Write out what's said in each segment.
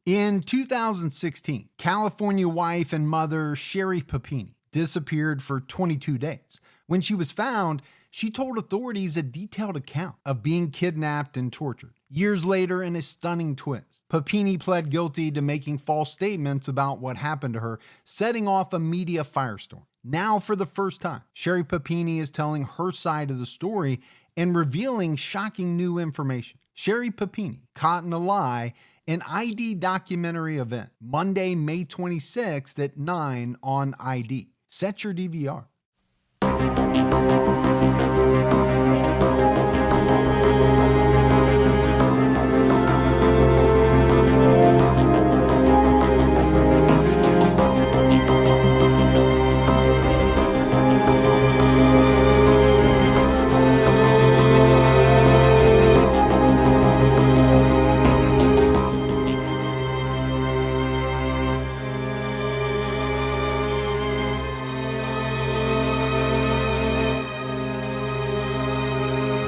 In 2016, California wife and mother Sherry Papini disappeared for 22 days. When she was found, she told authorities a detailed account of being kidnapped and tortured. Years later, in a stunning twist, Papini pled guilty to making false statements about what happened to her, setting off a media firestorm. Now, for the first time, Sherry Papini is telling her side of the story and revealing shocking new information. Sherry Papini, Caught in a Lie, an ID documentary event, Monday, May 26th at 9 on ID. Set your DVR.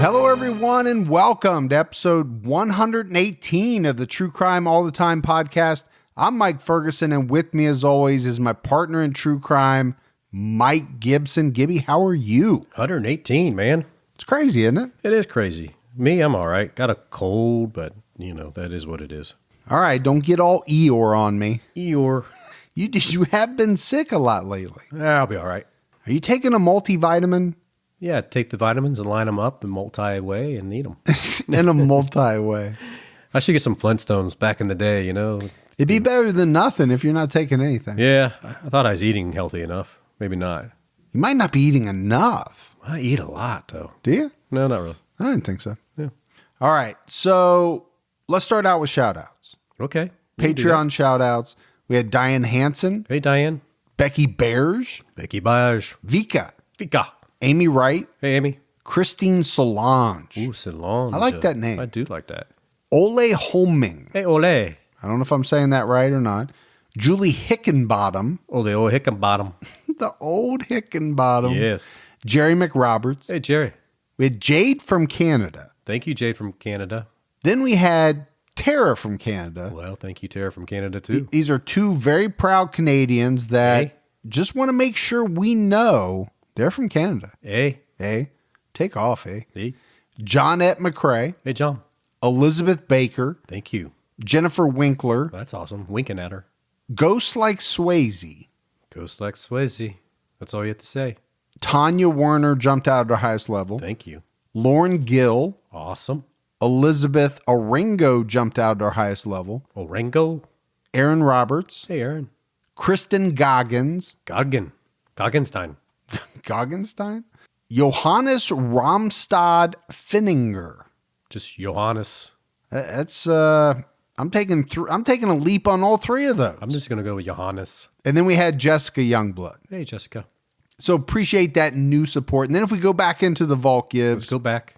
Hello, everyone, and welcome to episode 118 of the True Crime All the Time podcast. I'm Mike Ferguson, and with me, as always, is my partner in true crime, Mike Gibson. Gibby, how are you? 118, man. It's crazy, isn't it? It is crazy. Me, I'm all right. Got a cold, but, you know, that is what it is. All right, don't get all Eeyore on me. Eeyore. You have been sick a lot lately. I'll be all right. Are you taking a multivitamin? Yeah, take the vitamins and line them up and multi-way and eat them. In a multi-way. I should get some Flintstones back in the day, you know. It'd be better than nothing if you're not taking anything. Yeah, I thought I was eating healthy enough. Maybe not. You might not be eating enough. I eat a lot, though. Do you? No, not really. I didn't think so. Yeah. All right, so let's start out with shout-outs. Okay. Patreon shout-outs. We had Diane Hansen. Hey, Diane. Becky Berge. Becky Baj. Vika. Vika. Amy Wright. Hey, Amy. Christine Solange. Ooh, Solange. I like that name. I do like that. Ole Holming. Hey, Ole. I don't know if I'm saying that right or not. Julie Hickenbottom. Ole Hickenbottom. The old Hickenbottom. Yes. Jerry McRoberts. Hey, Jerry. We had Jade from Canada. Thank you, Jade from Canada. Then we had Tara from Canada. Well, thank you, Tara from Canada, too. These are two very proud Canadians that Hey. just want to make sure we know they're from Canada. Hey. Hey, take off, eh? Hey. Johnette McCrae, Hey, John. Elizabeth Baker, Thank you. Jennifer Winkler, That's awesome. Winking at her. Ghost Like Swayze, Ghost like Swayze. That's all you have to say. Tanya Werner jumped out at her highest level, Thank you. Lauren Gill, Awesome. Elizabeth Orengo jumped out at her highest level, Orengo. Aaron Roberts, Hey, Aaron. Kristen Goggins, Goggenstein. Goggenstein, Johannes Ramstad Finninger. Just Johannes. That's I'm taking a leap on all three of those. I'm just going to go with Johannes. And then we had Jessica Youngblood. Hey, Jessica. So appreciate that new support. And then if we go back into the vault, Gibbs. Let's go back.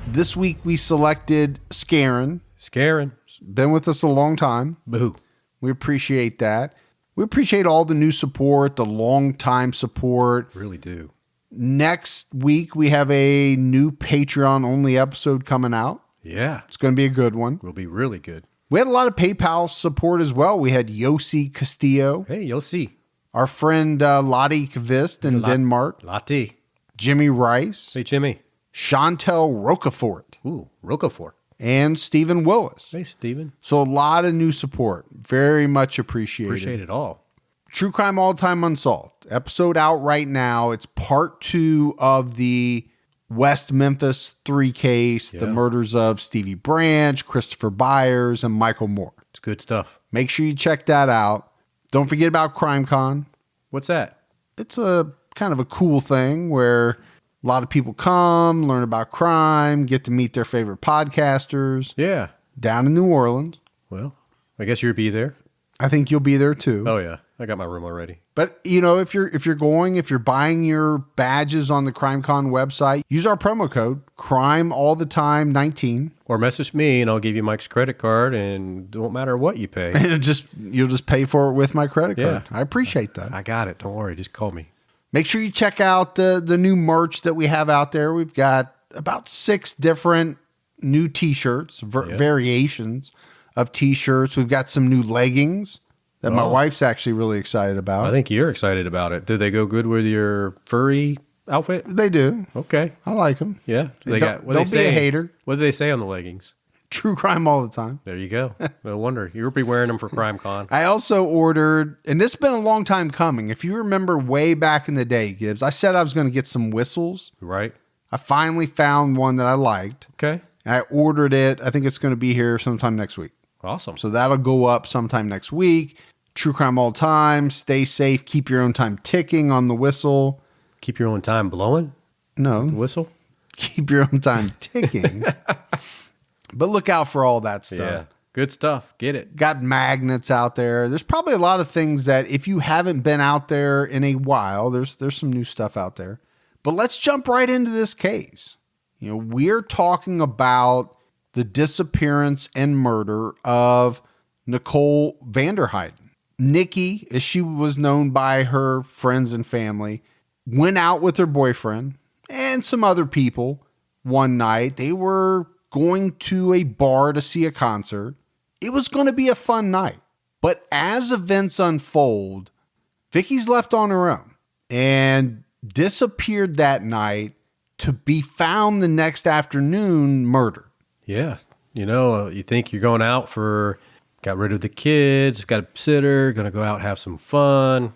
This week we selected Scarin. Scaring. Been with us a long time. Boo. We appreciate that. We appreciate all the new support, the long time support. Really do. Next week we have a new Patreon only episode coming out. Yeah. It's going to be a good one. Will be really good. We had a lot of PayPal support as well. We had Yossi Castillo, Hey, you'll see. our friend Lottie Kvist in Denmark, Lottie. Jimmy Rice, Hey, Jimmy. Chantel Rocafort, Ooh, Roquefort. and Stephen Willis. Hey, Steven. So a lot of new support. Very much appreciated. Appreciate it all. True Crime All Time Unsolved. Episode out right now. It's part 2 of the West Memphis 3 case, the Yeah. murders of Stevie Branch, Christopher Byers, and Michael Moore. It's good stuff. Make sure you check that out. Don't forget about CrimeCon. What's that? It's a kind of a cool thing where a lot of people come, learn about crime, get to meet their favorite podcasters Yeah. down in New Orleans. Well, I guess you'll be there. I think you'll be there too. Oh, yeah. I got my room already. But you know, if you're buying your badges on the CrimeCon website, use our promo code CrimeAllTheTime19. Or message me and I'll give you Mike's credit card and it don't matter what you pay. And you'll just pay for it with my credit card. Yeah. I appreciate that. I got it. Don't worry. Just call me. Make sure you check out the new merch that we have out there. We've got about 6 different new t-shirts, variations of t-shirts. We've got some new leggings that my wife's actually really excited about. I think you're excited about it. Do they go good with your furry outfit? They do. Okay. I like them. Yeah. Don't be a hater. What do they say on the leggings? True crime all the time. There you go. No wonder. You'll be wearing them for CrimeCon. I also ordered, and this has been a long time coming. If you remember way back in the day, Gibbs, I said I was going to get some whistles. Right. I finally found one that I liked. Okay. And I ordered it. I think it's going to be here sometime next week. Awesome. So that'll go up sometime next week. True crime all the time. Stay safe. Keep your own time ticking on the whistle. Keep your own time blowing? No. The whistle? Keep your own time ticking. But look out for all that stuff. Yeah. Good stuff. Get it. Got magnets out there. There's probably a lot of things that if you haven't been out there in a while, there's some new stuff out there. But let's jump right into this case. You know, we're talking about the disappearance and murder of Nikki VanderHeyden. Nikki, as she was known by her friends and family, went out with her boyfriend and some other people one night. They were going to a bar to see a concert. It was going to be a fun night. But as events unfold, Vicky's left on her own and disappeared that night to be found the next afternoon murdered. Yeah. You know, you think you're going out got rid of the kids, got a sitter, going to go out, have some fun.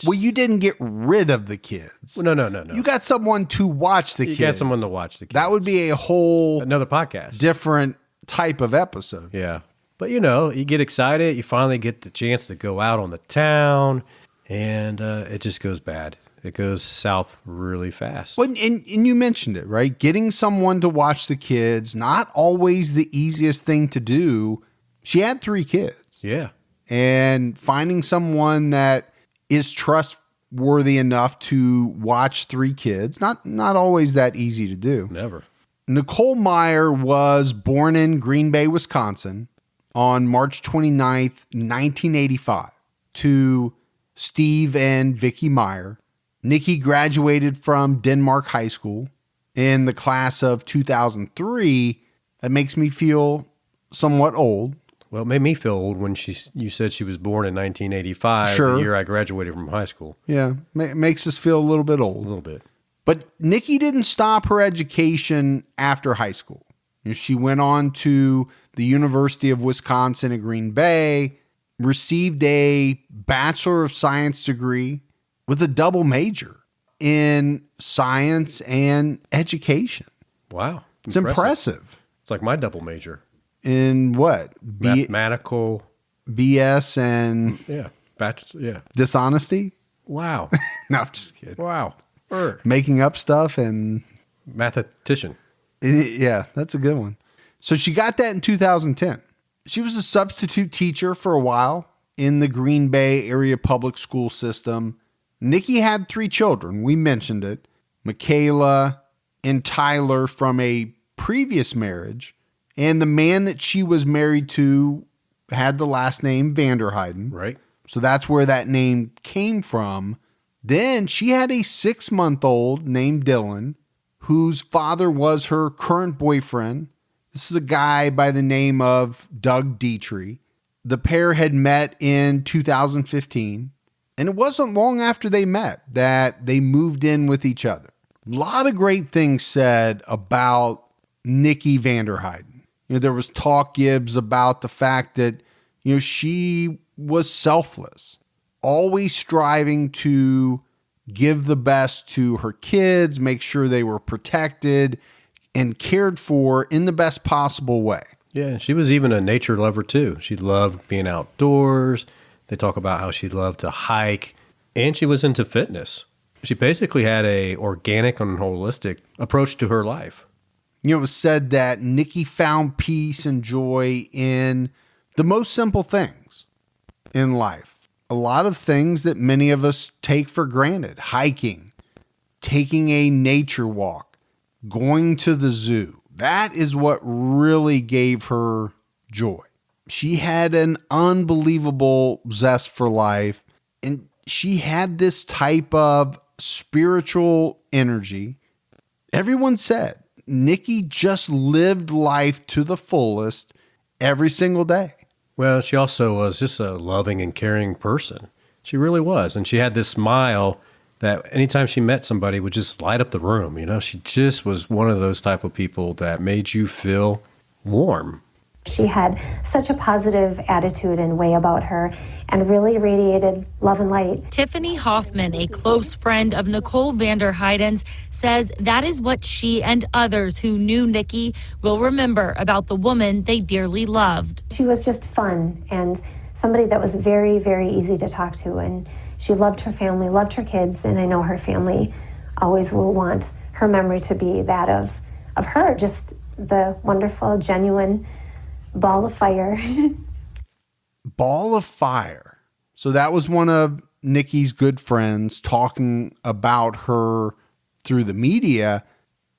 Well, you didn't get rid of the kids. Well, no. You got someone to watch the kids. You got someone to watch the kids. That would be a whole another podcast, different type of episode. Yeah. But, you know, you get excited. You finally get the chance to go out on the town, and it just goes bad. It goes south really fast. Well, and you mentioned it, right? Getting someone to watch the kids, not always the easiest thing to do. She had 3 kids. Yeah. And finding someone that is trustworthy enough to watch 3 kids, not always that easy to do. Never. Nicole Meyer was born in Green Bay, Wisconsin on March 29th, 1985 to Steve and Vicky Meyer. Nikki graduated from Denmark High School in the class of 2003. That makes me feel somewhat old. Well, it made me feel old when you said she was born in 1985, sure. The year I graduated from high school. Yeah, makes us feel a little bit old. A little bit. But Nikki didn't stop her education after high school. She went on to the University of Wisconsin at Green Bay, received a Bachelor of Science degree with a double major in science and education. Wow. It's impressive. It's like my double major. In what? Mathematical. BS and dishonesty? Wow. No, I'm just kidding. Wow. Making up stuff and... Mathematician. Yeah, that's a good one. So she got that in 2010. She was a substitute teacher for a while in the Green Bay area public school system. Nikki had 3 children. We mentioned it. Michaela and Tyler from a previous marriage. And the man that she was married to had the last name VanderHeyden. Right. So that's where that name came from. Then she had a 6-month-old named Dylan, whose father was her current boyfriend. This is a guy by the name of Doug Detrie. The pair had met in 2015. And it wasn't long after they met that they moved in with each other. A lot of great things said about Nikki VanderHeyden. There was talk, Gibbs, about the fact that, she was selfless, always striving to give the best to her kids, make sure they were protected and cared for in the best possible way. Yeah, she was even a nature lover too. She loved being outdoors. They talk about how she loved to hike, and she was into fitness. She basically had a organic and holistic approach to her life. It was said that Nikki found peace and joy in the most simple things in life. A lot of things that many of us take for granted. Hiking, taking a nature walk, going to the zoo. That is what really gave her joy. She had an unbelievable zest for life, and she had this type of spiritual energy. Everyone said Nikki just lived life to the fullest every single day. Well, she also was just a loving and caring person. She really was. And she had this smile that anytime she met somebody would just light up the room. You know, she just was one of those type of people that made you feel warm. She had such a positive attitude and way about her and really radiated love and light. Tiffany Hoffman, a close friend of Nikki VanderHeyden's, says that is what she and others who knew Nikki will remember about the woman they dearly loved. She was just fun and somebody that was very, very easy to talk to. And she loved her family, loved her kids. And I know her family always will want her memory to be that of her, just the wonderful, genuine ball of fire. Ball of fire. So that was one of Nikki's good friends talking about her through the media.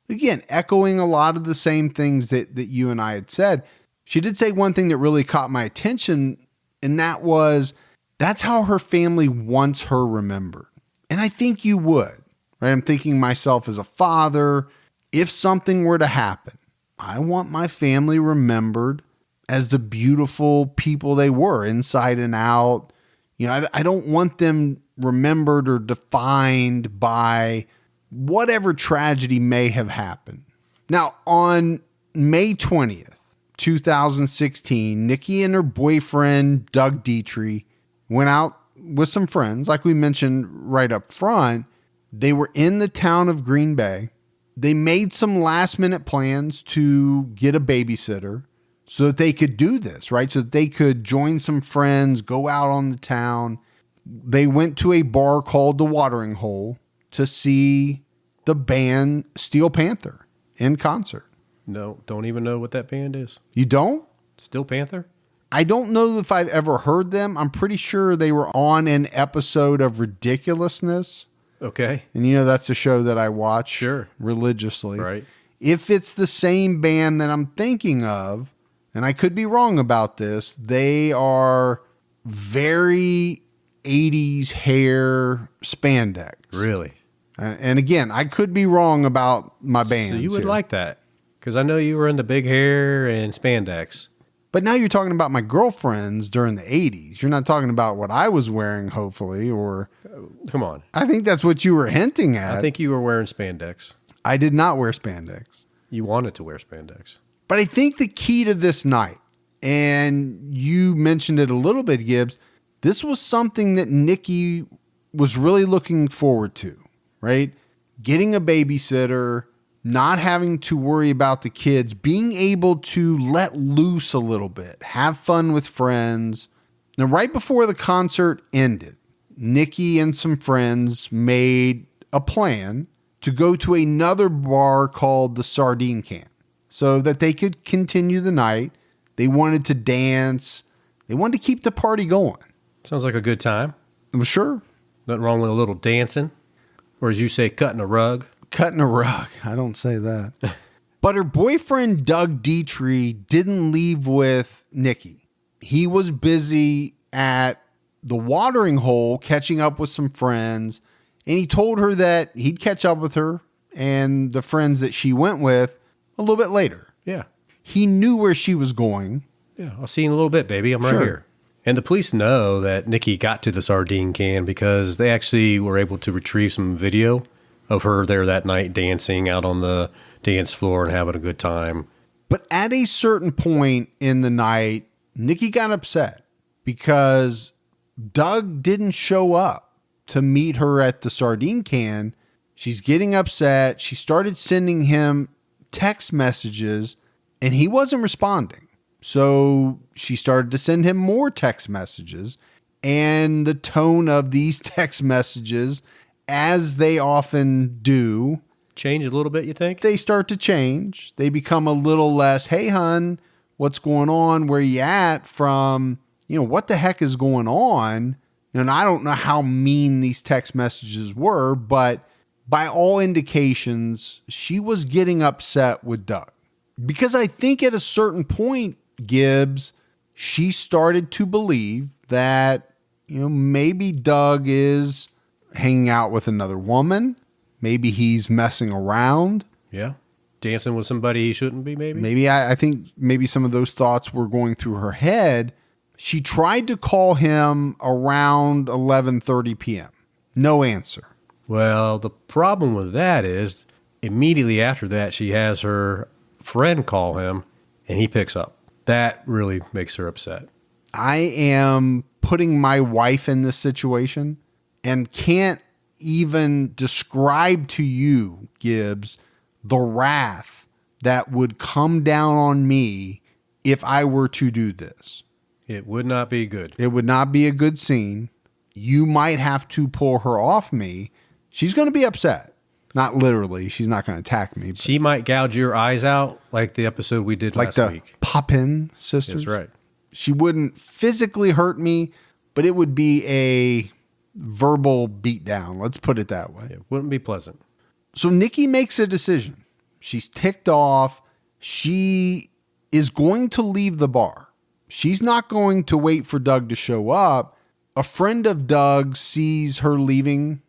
Again, echoing a lot of the same things that you and I had said. She did say one thing that really caught my attention, and that was that's how her family wants her remembered. And I think you would, right? I'm thinking myself as a father, if something were to happen, I want my family remembered as the beautiful people they were inside and out. You know, I don't want them remembered or defined by whatever tragedy may have happened. Now, on May 20th, 2016, Nikki and her boyfriend, Doug Detrie, went out with some friends. Like we mentioned right up front, they were in the town of Green Bay. They made some last minute plans to get a babysitter so that they could do this, right? So that they could join some friends, go out on the town. They went to a bar called The Watering Hole to see the band Steel Panther in concert. No, don't even know what that band is. You don't? Steel Panther? I don't know if I've ever heard them. I'm pretty sure they were on an episode of Ridiculousness. Okay. And you know, that's a show that I watch religiously. Right. If it's the same band that I'm thinking of, and I could be wrong about this, they are very 80s hair spandex. Really? And again, I could be wrong about my bands. So you would here. like that, because I know you were into big hair and spandex. But now you're talking about my girlfriends during the 80s. You're not talking about what I was wearing, hopefully, or... Come on. I think that's what you were hinting at. I think you were wearing spandex. I did not wear spandex. You wanted to wear spandex. But I think the key to this night, and you mentioned it a little bit, Gibbs, this was something that Nikki was really looking forward to, right? Getting a babysitter, not having to worry about the kids, being able to let loose a little bit, have fun with friends. Now, right before the concert ended, Nikki and some friends made a plan to go to another bar called the Sardine Can so that they could continue the night. They wanted to dance. They wanted to keep the party going. Sounds like a good time. I'm sure. Nothing wrong with a little dancing. Or as you say, cutting a rug. Cutting a rug. I don't say that. But her boyfriend, Doug Detrie, didn't leave with Nikki. He was busy at the Watering Hole catching up with some friends. And he told her that he'd catch up with her and the friends that she went with a little bit later. Yeah. He knew where she was going. Yeah, I'll see you in a little bit, baby. I'm right here. And the police know that Nikki got to the Sardine Can because they actually were able to retrieve some video of her there that night dancing out on the dance floor and having a good time. But at a certain point in the night, Nikki got upset because Doug didn't show up to meet her at the Sardine Can. She's getting upset. She started sending him text messages and he wasn't responding. So she started to send him more text messages, and the tone of these text messages, as they often do, change a little bit, you think? They start to change. They become a little less, hey, hun, what's going on? Where you at? From, what the heck is going on? And I don't know how mean these text messages were, but by all indications, she was getting upset with Doug. Because I think at a certain point, Gibbs, she started to believe that, maybe Doug is hanging out with another woman. Maybe he's messing around. Yeah. dancing with somebody he shouldn't be, maybe? Maybe I think maybe some of those thoughts were going through her head. She tried to call him around 11:30 p.m. No answer. Well, the problem with that is immediately after that, she has her friend call him and he picks up. That really makes her upset. I am putting my wife in this situation and can't even describe to you, Gibbs, the wrath that would come down on me if I were to do this. It would not be good. It would not be a good scene. You might have to pull her off me. She's going to be upset. Not literally. She's not going to attack me. She might gouge your eyes out like the episode we did last week. Like the Poppin sisters. That's right. She wouldn't physically hurt me, but it would be a verbal beatdown. Let's put it that way. It wouldn't be pleasant. So Nikki makes a decision. She's ticked off. She is going to leave the bar. She's not going to wait for Doug to show up. A friend of Doug sees her leaving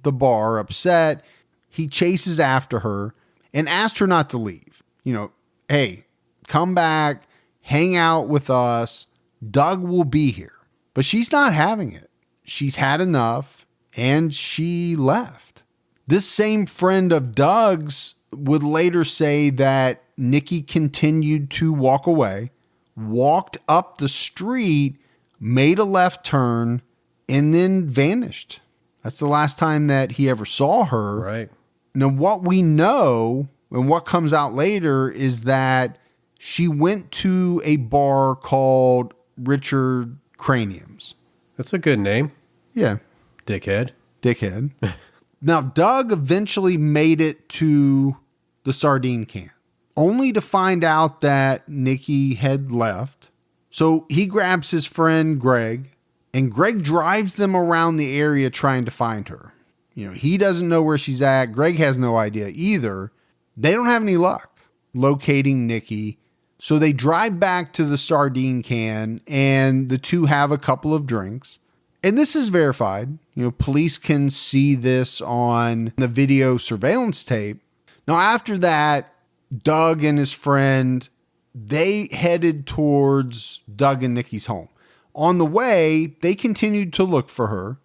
the bar upset. He chases after her and asks her not to leave. You know, hey, come back, hang out with us. Doug will be here. But she's not having it. She's had enough and she left. This same friend of Doug's would later say that Nikki continued to walk away, walked up the street, made a left turn, and then vanished. That's the last time that he ever saw her. Right. Now, what we know and what comes out later is that she went to a bar called Richard Cranium's. That's a good name. Yeah. Dickhead. Now, Doug eventually made it to the sardine can, only to find out that Nikki had left. So he grabs his friend Greg, and Greg drives them around the area trying to find her. You know, he doesn't know where she's at. Greg has no idea either. They don't have any luck locating Nikki. So they drive back to the sardine can, and the two have a couple of drinks. And this is verified. You know, police can see this on the video surveillance tape. Now, after that, Doug and his friend, they headed towards Doug and Nikki's home. On the way, they continued to look for her,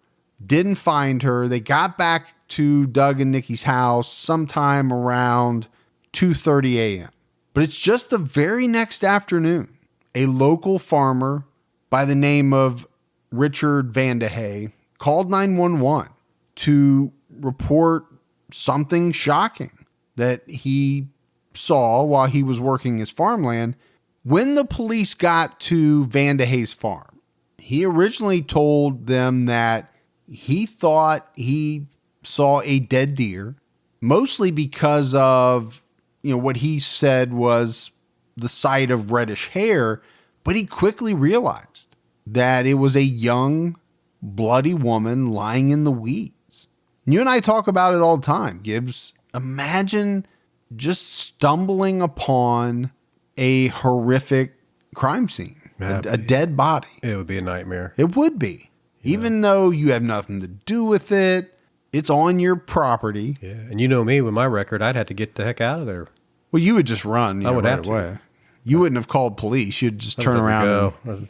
didn't find her. They got back to Doug and Nikki's house sometime around 2:30 a.m. But it's just the very next afternoon, a local farmer by the name of Richard VanderHeyden called 911 to report something shocking that he saw while he was working his farmland. When the police got to VanderHeyden's farm, he originally told them that he thought he saw a dead deer, mostly because of, you know, what he said was the sight of reddish hair, but he quickly realized that it was a young, bloody woman lying in the weeds. You and I talk about it all the time, Gibbs. Imagine just stumbling upon a horrific crime scene, a dead body. It would be a nightmare. It would be. Yeah. Even though you have nothing to do with it, it's on your property. Yeah, and you know me, with my record, I'd have to get the heck out of there. Well, you would just run. I would right have to. Away. You wouldn't have called police. You'd just turn around.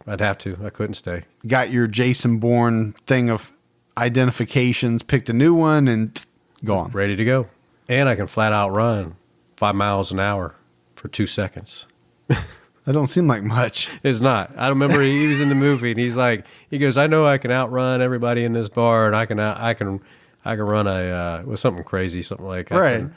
I'd have to. I couldn't stay. Got your Jason Bourne thing of identifications, picked a new one, and gone. Ready to go. And I can flat out run 5 miles an hour for 2 seconds. That don't seem like much. It's not. I remember he was in the movie, and he goes, I know I can outrun everybody in this bar, and I can run with something crazy, something like right. I can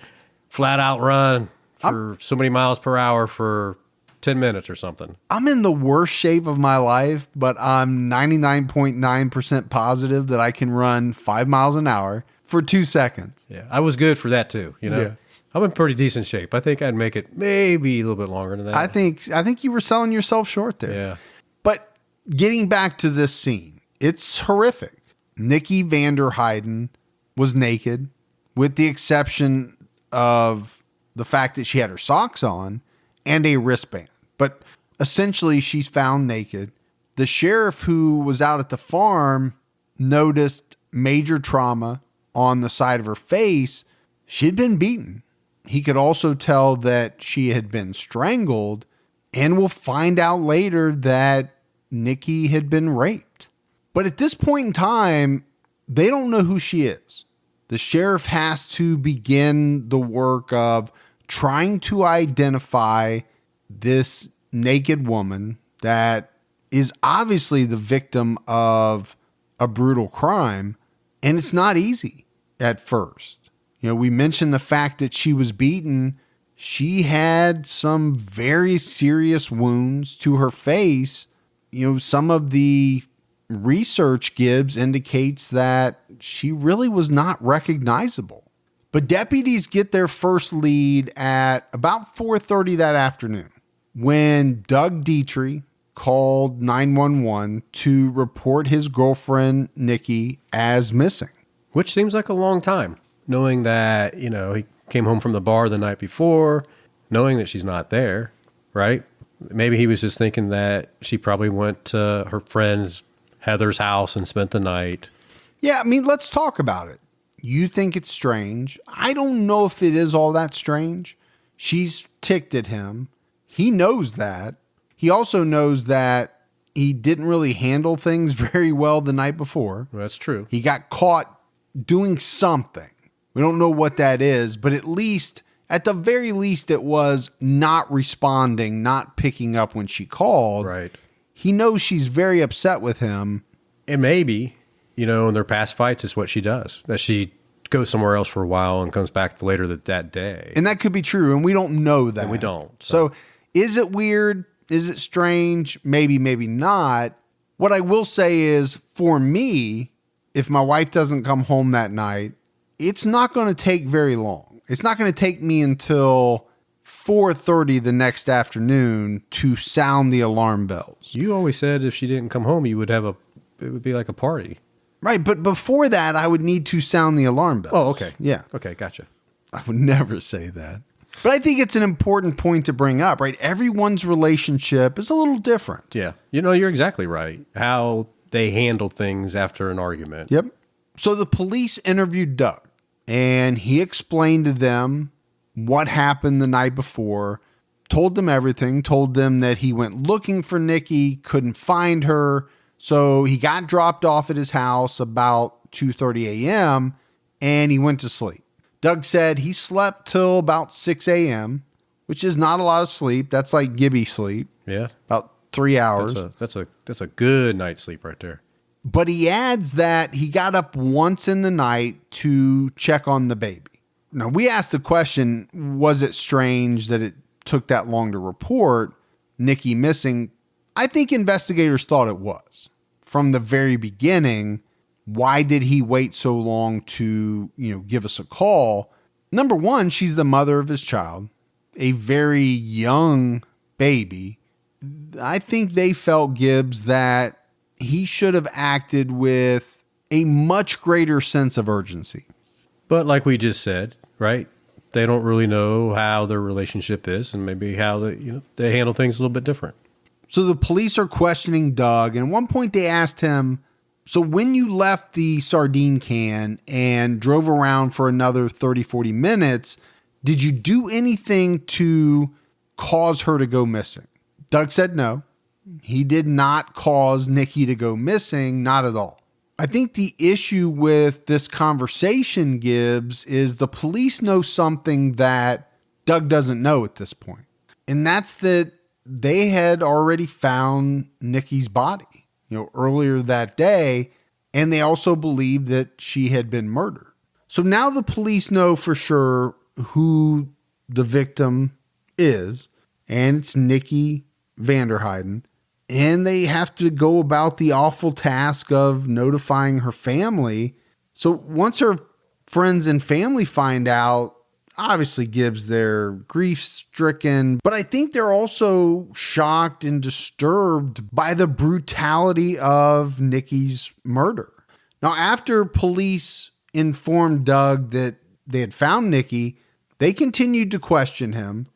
flat out run for so many miles per hour for 10 minutes or something. I'm in the worst shape of my life, but I'm 99.9% positive that I can run 5 miles an hour for 2 seconds. Yeah, I was good for that too. You know, yeah. I'm in pretty decent shape. I think I'd make it maybe a little bit longer than that. I think you were selling yourself short there. Yeah. But getting back to this scene, it's horrific. Nikki VanderHeyden was naked, with the exception of the fact that she had her socks on and a wristband. But essentially, she's found naked. The sheriff who was out at the farm noticed major trauma on the side of her face. She'd been beaten. He could also tell that she had been strangled, and we'll find out later that Nikki had been raped. But at this point in time, they don't know who she is. The sheriff has to begin the work of trying to identify this naked woman that is obviously the victim of a brutal crime. And it's not easy at first. We mentioned the fact that she was beaten. She had some very serious wounds to her face. Some of the research Gibbs indicates that she really was not recognizable. But deputies get their first lead at about 4:30 that afternoon when Doug Detrie called 911 to report his girlfriend, Nikki, as missing. Which seems like a long time, knowing that, he came home from the bar the night before, knowing that she's not there, right? Maybe he was just thinking that she probably went to her friend's Heather's house and spent the night. Yeah, let's talk about it. You think it's strange. I don't know if it is all that strange. She's ticked at him. He knows that. He also knows that he didn't really handle things very well the night before. Well, that's true. He got caught doing something. We don't know what that is, but at the very least, it was not responding, not picking up when she called. Right. He knows she's very upset with him. And maybe, in their past fights, is what she does. That she goes somewhere else for a while and comes back later that day. And that could be true, and we don't know that. And we don't. So is it weird? Is it strange? Maybe, maybe not. What I will say is, for me, if my wife doesn't come home that night, it's not going to take very long. It's not going to take me until 4:30 the next afternoon to sound the alarm bells. You always said if she didn't come home, it would be like a party. Right, but before that, I would need to sound the alarm bells. Oh, okay. Yeah. Okay, gotcha. I would never say that. But I think it's an important point to bring up, right? Everyone's relationship is a little different. Yeah. You're exactly right. How they handle things after an argument. Yep. So the police interviewed Doug, and he explained to them what happened the night before, told them everything, told them that he went looking for Nikki, couldn't find her. So he got dropped off at his house about 2:30 a.m. and he went to sleep. Doug said he slept till about 6 a.m., which is not a lot of sleep. That's like Gibby sleep. Yeah. About 3 hours. That's a good night's sleep right there. But he adds that he got up once in the night to check on the baby. Now, we asked the question, was it strange that it took that long to report Nikki missing? I think investigators thought it was. From the very beginning, why did he wait so long to, give us a call? Number one, she's the mother of his child, a very young baby. I think they felt, Gibbs, that he should have acted with a much greater sense of urgency. But like we just said, right? They don't really know how their relationship is and maybe how they handle things a little bit different. So the police are questioning Doug, and at one point they asked him, so when you left the sardine can and drove around for another 30, 40 minutes, did you do anything to cause her to go missing? Doug said no. He did not cause Nikki to go missing, not at all. I think the issue with this conversation, Gibbs, is the police know something that Doug doesn't know at this point. And that's that they had already found Nikki's body, earlier that day. And they also believed that she had been murdered. So now the police know for sure who the victim is. And it's Nikki VanderHeyden. And they have to go about the awful task of notifying her family. So once her friends and family find out, obviously Gibbs, they're grief-stricken. But I think they're also shocked and disturbed by the brutality of Nikki's murder. Now, after police informed Doug that they had found Nikki, they continued to question him.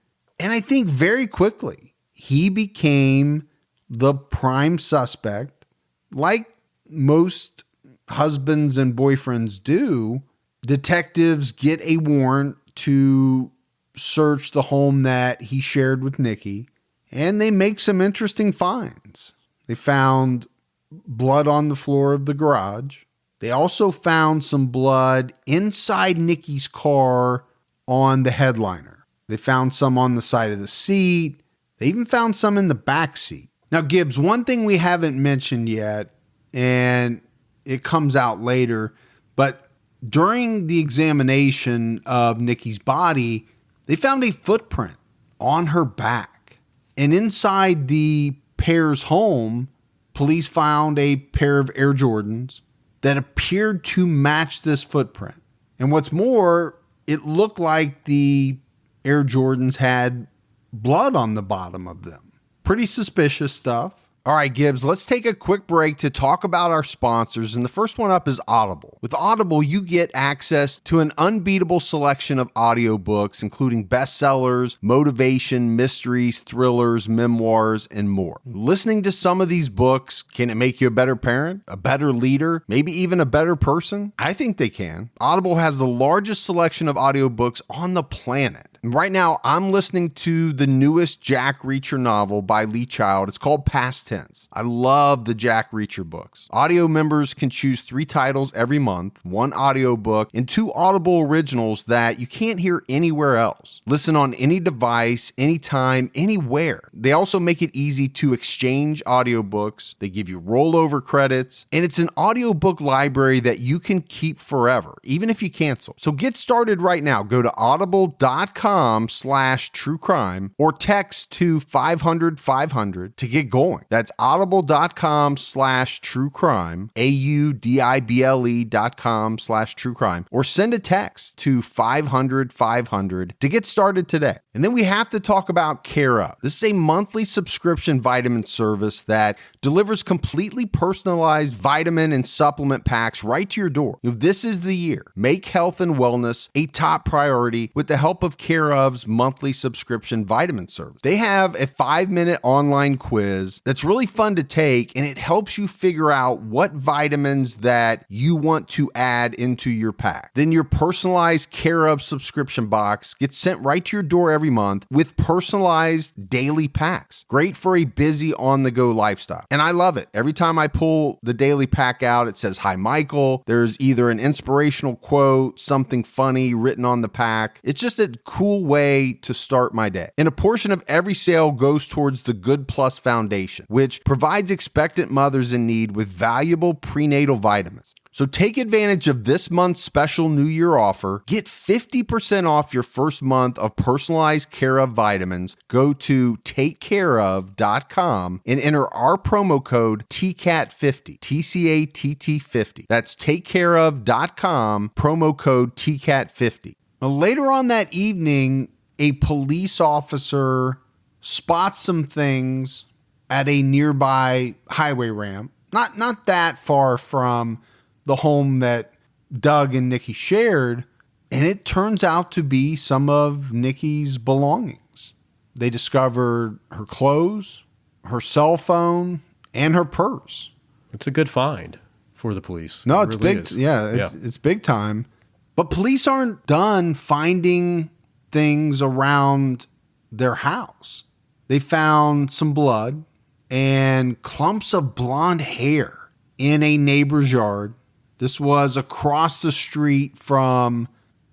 And I think very quickly, he became the prime suspect. Like most husbands and boyfriends do, detectives get a warrant to search the home that he shared with Nikki, and they make some interesting finds. They found blood on the floor of the garage. They also found some blood inside Nikki's car on the headliner. They found some on the side of the seat. They even found some in the back seat. Now, Gibbs, one thing we haven't mentioned yet, and it comes out later, but during the examination of Nikki's body, they found a footprint on her back. And inside the pair's home, police found a pair of Air Jordans that appeared to match this footprint. And what's more, it looked like the Air Jordans had blood on the bottom of them. Pretty suspicious stuff. All right, Gibbs, let's take a quick break to talk about our sponsors. And the first one up is Audible. With Audible, you get access to an unbeatable selection of audiobooks, including bestsellers, motivation, mysteries, thrillers, memoirs, and more. Listening to some of these books, can it make you a better parent, a better leader, maybe even a better person? I think they can. Audible has the largest selection of audiobooks on the planet. And right now, I'm listening to the newest Jack Reacher novel by Lee Child. It's called Past Tense. I love the Jack Reacher books. Audio members can choose 3 titles every month, 1 audiobook, and 2 Audible originals that you can't hear anywhere else. Listen on any device, anytime, anywhere. They also make it easy to exchange audiobooks. They give you rollover credits, and it's an audiobook library that you can keep forever, even if you cancel. So get started right now. Go to audible.com/truecrime or text to 500-500 to get going. That's audible.com/truecrime, AUDIBLE.com/truecrime, or send a text to 500-500 to get started today. And then we have to talk about Care Up. This is a monthly subscription vitamin service that delivers completely personalized vitamin and supplement packs right to your door. This is the year. Make health and wellness a top priority with the help of Care Of's monthly subscription vitamin service. They have a 5-minute online quiz that's really fun to take, and it helps you figure out what vitamins that you want to add into your pack. Then your personalized Care Of subscription box gets sent right to your door every month with personalized daily packs. Great for a busy on-the-go lifestyle. And I love it. Every time I pull the daily pack out, it says, "Hi, Michael." There's either an inspirational quote, something funny written on the pack. It's just a cool way to start my day. And a portion of every sale goes towards the Good Plus Foundation, which provides expectant mothers in need with valuable prenatal vitamins. So take advantage of this month's special New Year offer. Get 50% off your first month of personalized Care Of vitamins. Go to takecareof.com and enter our promo code TCAT50, TCATT50. That's takecareof.com, promo code TCAT50. Now, later on that evening, a police officer spots some things at a nearby highway ramp, not that far from the home that Doug and Nikki shared, and it turns out to be some of Nikki's belongings. They discovered her clothes, her cell phone, and her purse. It's a good find for the police. No, it it's really big. is. Yeah, it's big time. But police aren't done finding things around their house. They found some blood and clumps of blonde hair in a neighbor's yard. This was across the street from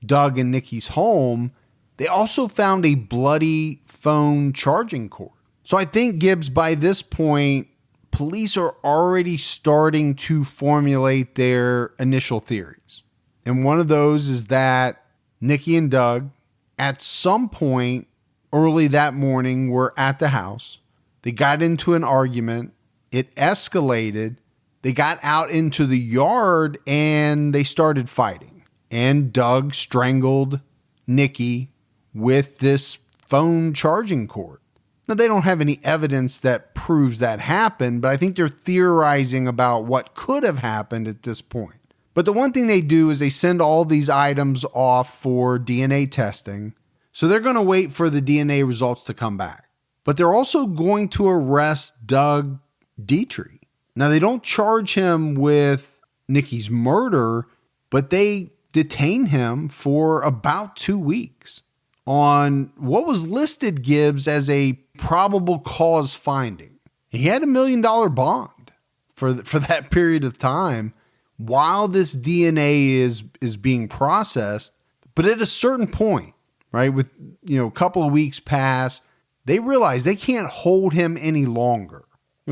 Doug and Nikki's home. They also found a bloody phone charging cord. So I think, Gibbs, by this point, police are already starting to formulate their initial theories. And one of those is that Nikki and Doug, at some point early that morning, were at the house. They got into an argument. It escalated. They got out into the yard and they started fighting. And Doug strangled Nikki with this phone charging cord. Now, they don't have any evidence that proves that happened, but I think they're theorizing about what could have happened at this point. But the one thing they do is they send all these items off for DNA testing. So they're going to wait for the DNA results to come back. But they're also going to arrest Doug Detrie. Now, they don't charge him with Nikki's murder, but they detain him for about 2 weeks on what was listed, Gibbs, as a probable cause finding. He had $1 million bond for that period of time while this DNA is being processed. But at a certain point, right, with a couple of weeks pass, they realize they can't hold him any longer.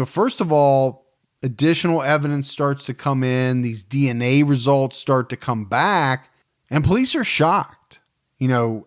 First of all, additional evidence starts to come in. These DNA results start to come back, and police are shocked,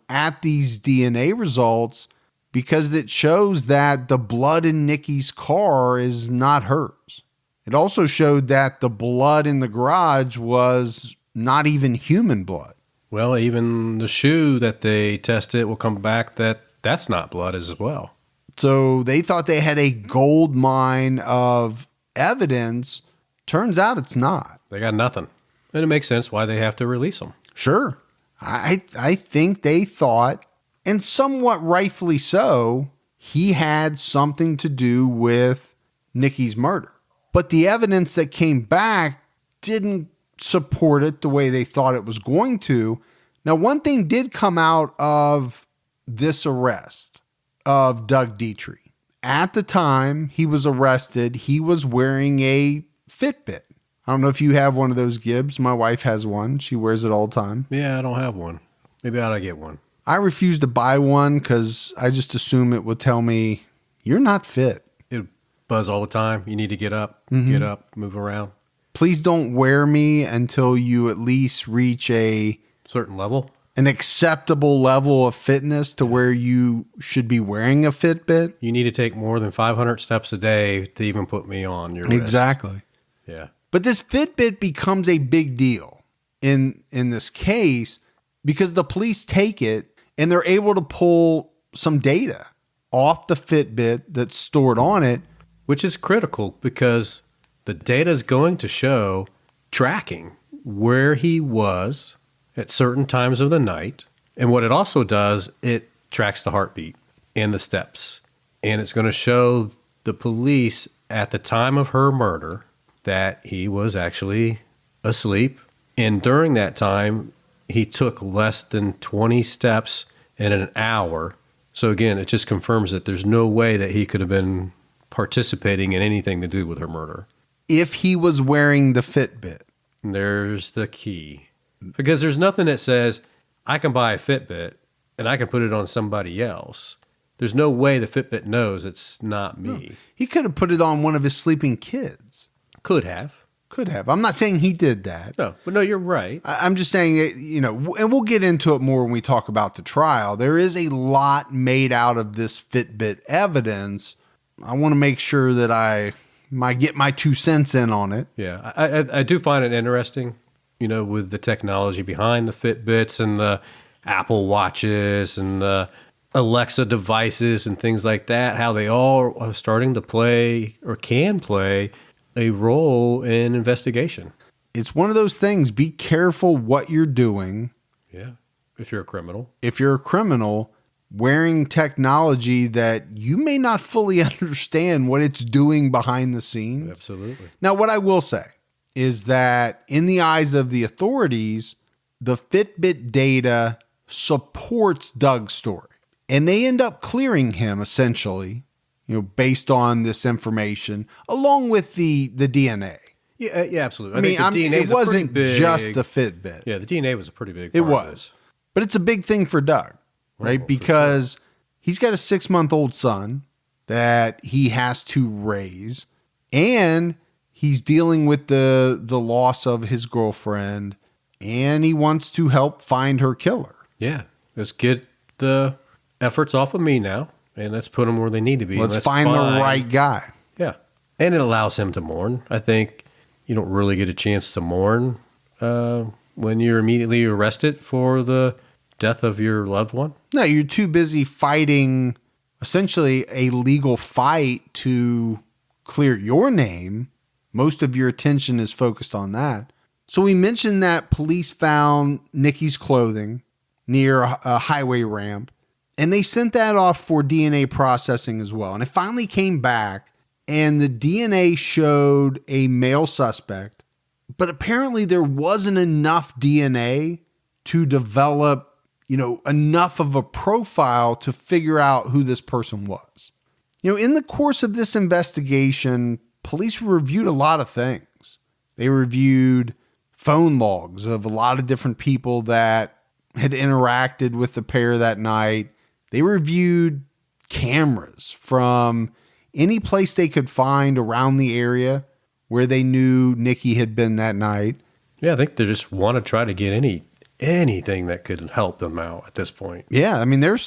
at these DNA results because it shows that the blood in Nikki's car is not hers. It also showed that the blood in the garage was not even human blood. Well, even the shoe that they tested will come back that's not blood as well. So they thought they had a gold mine of evidence. Turns out it's not. They got nothing. And it makes sense why they have to release them. Sure. I think they thought, and somewhat rightfully so, he had something to do with Nikki's murder. But the evidence that came back didn't support it the way they thought it was going to. Now, one thing did come out of this arrest of Doug Detrie. At the time he was arrested, he was wearing a Fitbit. I don't know if you have one of those, Gibbs. My wife has one. She wears it all the time. Yeah, I don't have one. Maybe I ought to get one. I refuse to buy one because I just assume it would tell me, you're not fit. It buzz all the time. You need to get up, move around. Please don't wear me until you at least reach a certain level, an acceptable level of fitness to where you should be wearing a Fitbit. You need to take more than 500 steps a day to even put me on your wrist. Exactly. Yeah. But this Fitbit becomes a big deal in this case because the police take it and they're able to pull some data off the Fitbit that's stored on it. Which is critical because the data is going to show tracking where he was at certain times of the night. And what it also does, it tracks the heartbeat and the steps. And it's going to show the police at the time of her murder that he was actually asleep. And during that time, he took less than 20 steps in an hour. So again, it just confirms that there's no way that he could have been participating in anything to do with her murder. If he was wearing the Fitbit. And there's the key. Because there's nothing that says, I can buy a Fitbit and I can put it on somebody else. There's no way the Fitbit knows it's not me. No. He could have put it on one of his sleeping kids. Could have. I'm not saying he did that. No, but no, you're right. I'm just saying, and we'll get into it more when we talk about the trial. There is a lot made out of this Fitbit evidence. I want to make sure that I get my 2 cents in on it. Yeah, I do find it interesting, with the technology behind the Fitbits and the Apple Watches and the Alexa devices and things like that, how they all are starting to play or can play a role in investigation. It's one of those things. Be careful what you're doing. Yeah. If you're a criminal. Wearing technology that you may not fully understand what it's doing behind the scenes. Absolutely. Now, what I will say is that in the eyes of the authorities, the Fitbit data supports Doug's story. And they end up clearing him essentially, based on this information, along with the DNA. Yeah, absolutely. I mean, it wasn't just the Fitbit. Yeah, the DNA was a pretty big part. It was. But it's a big thing for Doug, right? Oh, because he's got a 6-month-old son that he has to raise, and he's dealing with the loss of his girlfriend, and he wants to help find her killer. Yeah. Let's get the efforts off of me now, and let's put them where they need to be. Let's find the right guy. Yeah. And it allows him to mourn. I think you don't really get a chance to mourn when you're immediately arrested for the death of your loved one. No, you're too busy fighting essentially a legal fight to clear your name. Most of your attention is focused on that. So we mentioned that police found Nikki's clothing near a highway ramp, and they sent that off for DNA processing as well. And it finally came back, and the DNA showed a male suspect, but apparently there wasn't enough DNA to develop enough of a profile to figure out who this person was. In the course of this investigation, police reviewed a lot of things. They reviewed phone logs of a lot of different people that had interacted with the pair that night. They reviewed cameras from any place they could find around the area where they knew Nikki had been that night. Yeah, I think they just want to try to get anything that could help them out at this point. Yeah, I mean, they're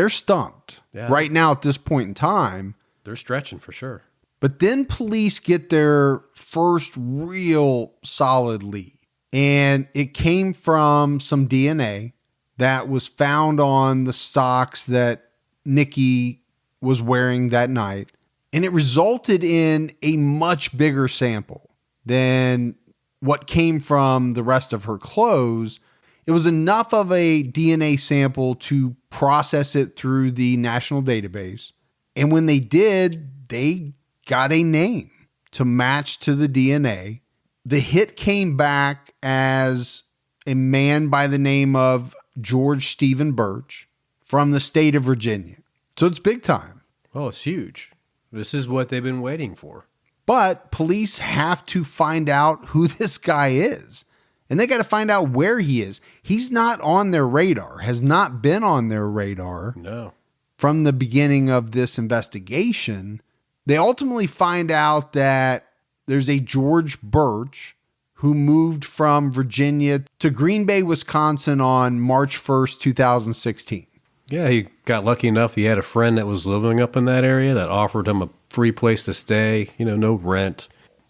stumped right now at this point in time. They're stretching for sure. But then police get their first real solid lead. And it came from some DNA that was found on the socks that Nikki was wearing that night. And it resulted in a much bigger sample than what came from the rest of her clothes. It was enough of a DNA sample to process it through the national database. And when they did, they got a name to match to the DNA. The hit came back as a man by the name of George Stephen Birch from the state of Virginia. So it's big time. Oh, it's huge. This is what they've been waiting for. But police have to find out who this guy is. And they got to find out where he is. He's not on their radar, has not been on their radar. No. From the beginning of this investigation. They ultimately find out that there's a George Birch who moved from Virginia to Green Bay, Wisconsin on March 1st, 2016. Yeah, he got lucky enough. He had a friend that was living up in that area that offered him a free place to stay, no rent,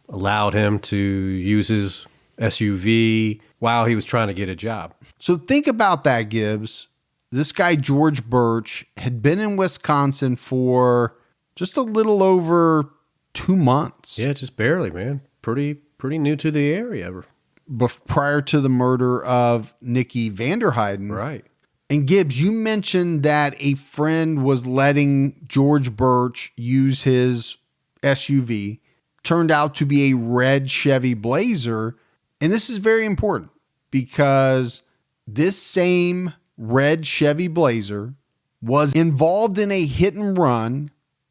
allowed him to use his SUV while he was trying to get a job. So think about that, Gibbs. This guy, George Birch, had been in Wisconsin for just a little over 2 months. Yeah, just barely, man. Pretty new to the area. Prior to the murder of Nikki VanderHeyden. Right. And Gibbs, you mentioned that a friend was letting George Birch use his SUV. Turned out to be a red Chevy Blazer. And this is very important because this same red Chevy Blazer was involved in a hit and run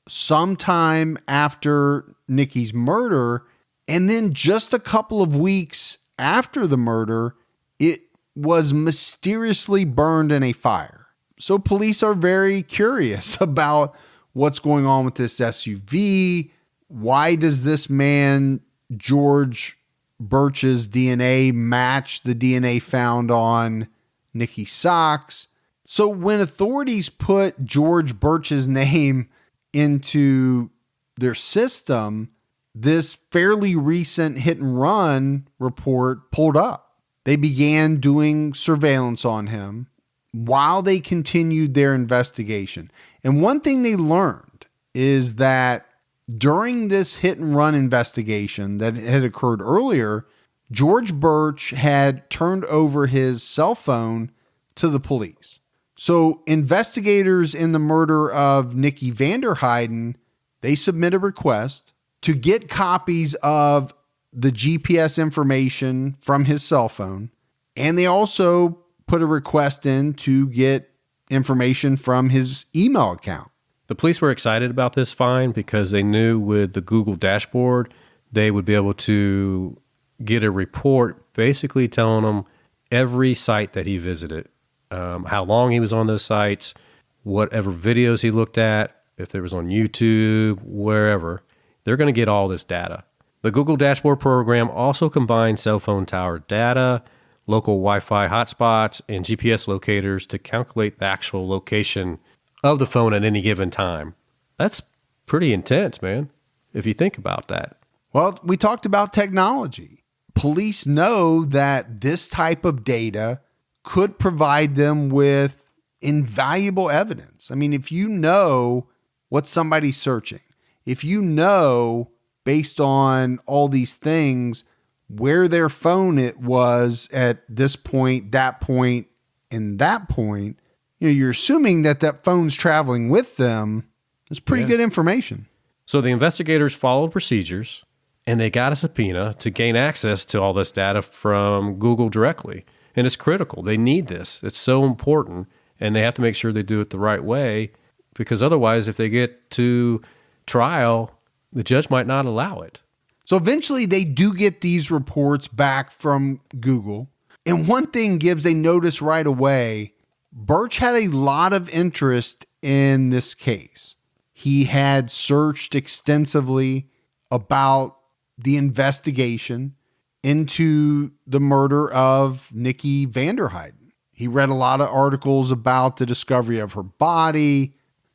sometime after Nikki's murder. And then just a couple of weeks after the murder, it was mysteriously burned in a fire. So police are very curious about what's going on with this SUV. Why does this man, George Birch's DNA, match the DNA found on Nikki's socks? So when authorities put George Birch's name into their system, this fairly recent hit and run report pulled up. They began doing surveillance on him while they continued their investigation. And one thing they learned is that during this hit and run investigation that had occurred earlier, George Birch had turned over his cell phone to the police. So investigators in the murder of Nikki VanderHeyden, they submit a request to get copies of the GPS information from his cell phone. And they also put a request in to get information from his email account. The police were excited about this find because they knew with the Google dashboard, they would be able to get a report basically telling them every site that he visited, how long he was on those sites, whatever videos he looked at, if there was on YouTube, wherever. They're going to get all this data. The Google Dashboard program also combines cell phone tower data, local Wi-Fi hotspots, and GPS locators to calculate the actual location of the phone at any given time. That's pretty intense, man, if you think about that. Well, we talked about technology. Police know that this type of data could provide them with invaluable evidence. I mean, if you know what somebody's searching, if you know based on all these things where their phone it was at this point, that point, and that point, you're assuming that that phone's traveling with them. It's pretty good information. So the investigators followed procedures and they got a subpoena to gain access to all this data from Google directly. And it's critical. They need this. It's so important. And they have to make sure they do it the right way, because otherwise, if they get to trial, the judge might not allow it. So eventually they do get these reports back from Google. And one thing Gibbs, they notice right away, Birch had a lot of interest in this case. He had searched extensively about the investigation into the murder of Nikki VanderHeyden. He read a lot of articles about the discovery of her body.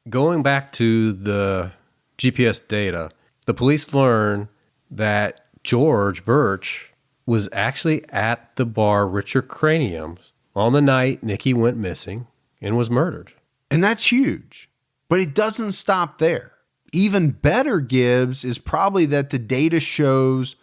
Going back to the GPS data, the police learned that George Birch was actually at the bar Richard Cranium's on the night Nikki went missing and was murdered. And that's huge. But it doesn't stop there. Even better, Gibbs, is probably that the data shows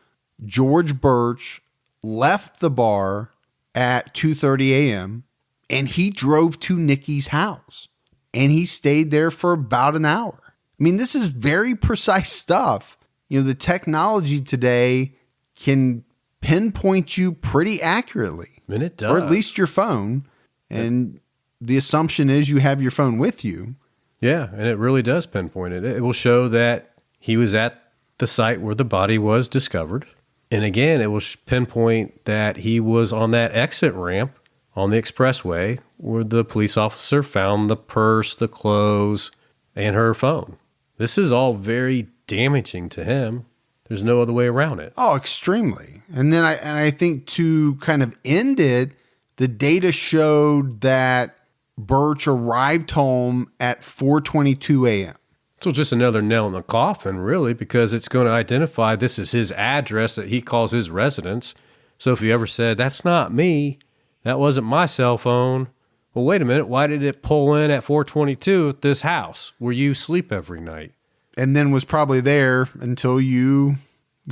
George Birch left the bar at 2:30 a.m. and he drove to Nikki's house. And he stayed there for about an hour. I mean, this is very precise stuff. You know, the technology today can pinpoint you pretty accurately. And it does. Or at least your phone. And the assumption is you have your phone with you. Yeah, and it really does pinpoint it. It will show that he was at the site where the body was discovered. And again, it will pinpoint that he was on that exit ramp on the expressway where the police officer found the purse, the clothes, and her phone. This is all very damaging to him. There's no other way around it. Oh, extremely. And then I think to kind of end it, the data showed that Birch arrived home at 4:22 a.m. So just another nail in the coffin, really, because it's going to identify this is his address that he calls his residence. So if he ever said, that's not me, that wasn't my cell phone, well, wait a minute, why did it pull in at 4:22 at this house where you sleep every night? And then was probably there until you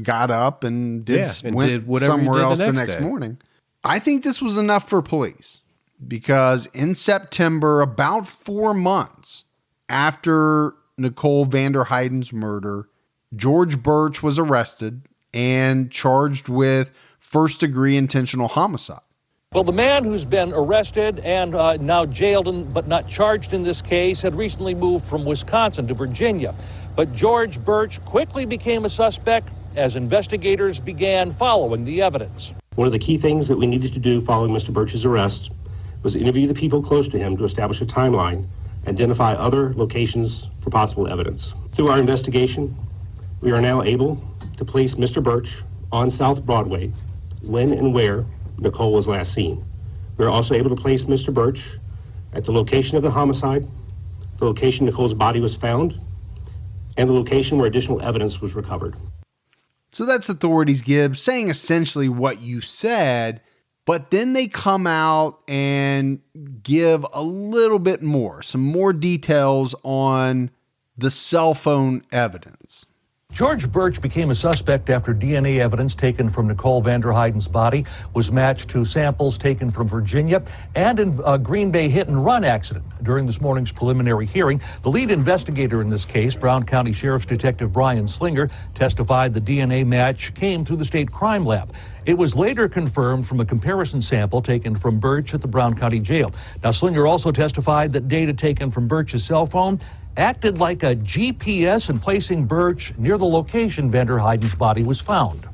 got up and went whatever somewhere else the next next day. morning. I think this was enough for police because in September, about 4 months after Nicole VanderHeyden's murder, George Birch was arrested and charged with first-degree intentional homicide. Well, the man who's been arrested and now jailed but not charged in this case had recently moved from Wisconsin to Virginia. But George Birch quickly became a suspect as investigators began following the evidence. One of the key things that we needed to do following Mr. Birch's arrest was interview the people close to him to establish a timeline, identify other locations for possible evidence. Through our investigation, we are now able to place Mr. Birch on South Broadway when and where Nicole was last seen. We are also able to place Mr. Birch at the location of the homicide, the location Nicole's body was found, and the location where additional evidence was recovered. So that's authorities, Gibbs, saying essentially what you said, but then they come out and give a little bit more, some more details on the cell phone evidence. George Birch became a suspect after DNA evidence taken from Nicole VanderHeyden's body was matched to samples taken from Virginia and in a Green Bay hit-and-run accident. During this morning's preliminary hearing, the lead investigator in this case, Brown County Sheriff's Detective Brian Slinger, testified the DNA match came through the state crime lab. It was later confirmed from a comparison sample taken from Birch at the Brown County Jail. Now, Slinger also testified that data taken from Birch's cell phone acted like a GPS in placing Birch near the location VanderHeyden's body was found.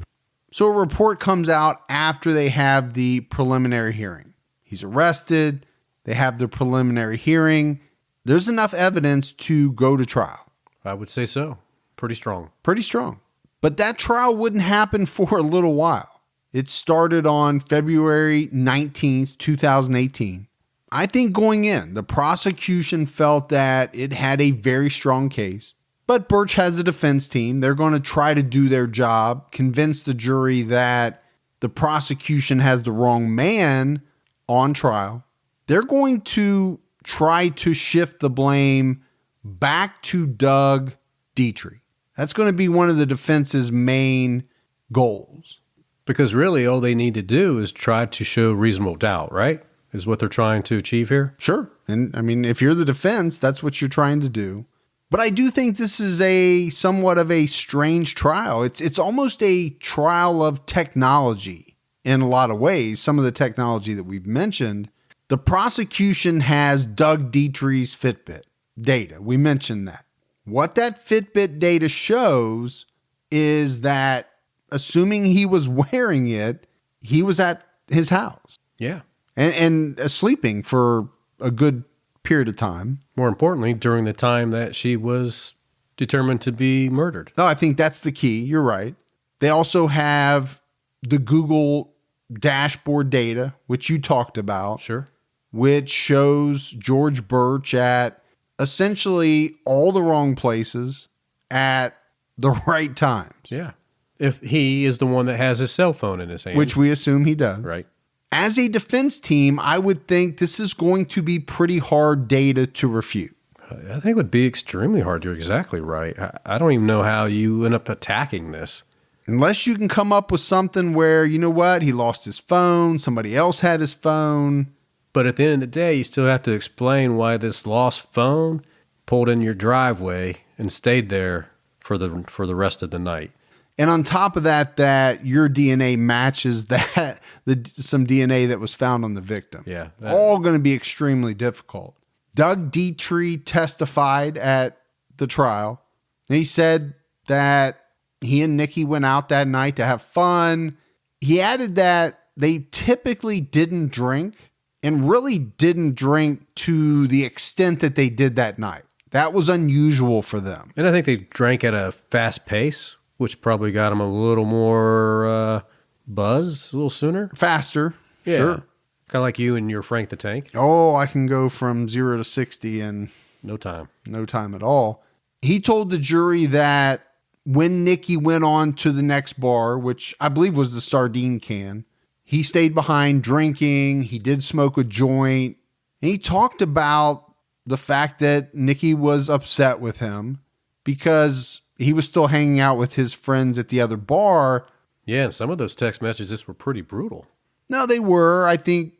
So a report comes out after they have the preliminary hearing. He's arrested. They have the preliminary hearing. There's enough evidence to go to trial. I would say so. Pretty strong. Pretty strong. But that trial wouldn't happen for a little while. It started on February 19th, 2018. I think going in, the prosecution felt that it had a very strong case, but Birch has a defense team. They're going to try to do their job, convince the jury that the prosecution has the wrong man on trial. They're going to try to shift the blame back to Doug Detrie. That's going to be one of the defense's main goals. Because really all they need to do is try to show reasonable doubt, right? Is what they're trying to achieve here? Sure. And I mean, if you're the defense, that's what you're trying to do. But I do think this is a somewhat of a strange trial. It's almost a trial of technology in a lot of ways, some of the technology that we've mentioned. The prosecution has Doug Detrie's Fitbit data. We mentioned that. What that Fitbit data shows is that, assuming he was wearing it, he was at his house. Yeah. And sleeping for a good period of time. More importantly, during the time that she was determined to be murdered. No, I think that's the key. You're right. They also have the Google dashboard data, which you talked about. Sure. Which shows George Birch at essentially all the wrong places at the right times. Yeah. If he is the one that has his cell phone in his hand. Which we assume he does. Right. As a defense team, I would think this is going to be pretty hard data to refute. I think it would be extremely hard. You're exactly right. I don't even know how you end up attacking this. Unless you can come up with something where, you know what, he lost his phone, somebody else had his phone. But at the end of the day, you still have to explain why this lost phone pulled in your driveway and stayed there for the rest of the night. And on top of that, that your DNA matches some DNA that was found on the victim. Yeah. All going to be extremely difficult. Doug Detrie testified at the trial. And he said that he and Nikki went out that night to have fun. He added that they typically didn't drink and really didn't drink to the extent that they did that night. That was unusual for them. And I think they drank at a fast pace, which probably got them a little more buzzed a little sooner. Faster. Yeah. Sure. Kind of like you and your Frank the Tank. Oh, I can go from 0 to 60 in no time at all. He told the jury that when Nikki went on to the next bar, which I believe was the Sardine Can, he stayed behind drinking. He did smoke a joint. And he talked about the fact that Nikki was upset with him because he was still hanging out with his friends at the other bar. Yeah, and some of those text messages were pretty brutal. No, they were. I think,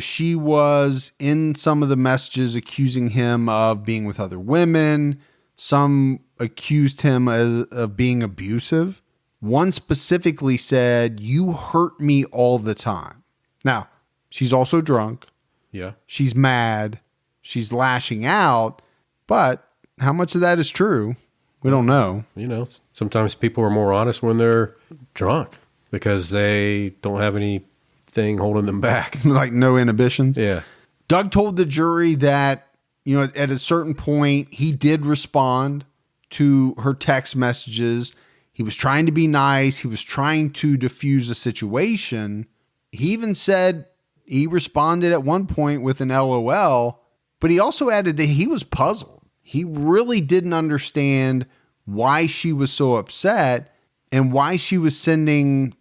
she was in some of the messages accusing him of being with other women. Some accused him of being abusive. One specifically said, "You hurt me all the time." Now, she's also drunk. Yeah. She's mad. She's lashing out. But how much of that is true? We don't know. Sometimes people are more honest when they're drunk because they don't have anything holding them back. Like no inhibitions. Yeah. Doug told the jury that, at a certain point, he did respond to her text messages. He was trying to be nice. He was trying to diffuse the situation. He even said he responded at one point with an LOL, but he also added that he was puzzled. He really didn't understand why she was so upset and why she was sending,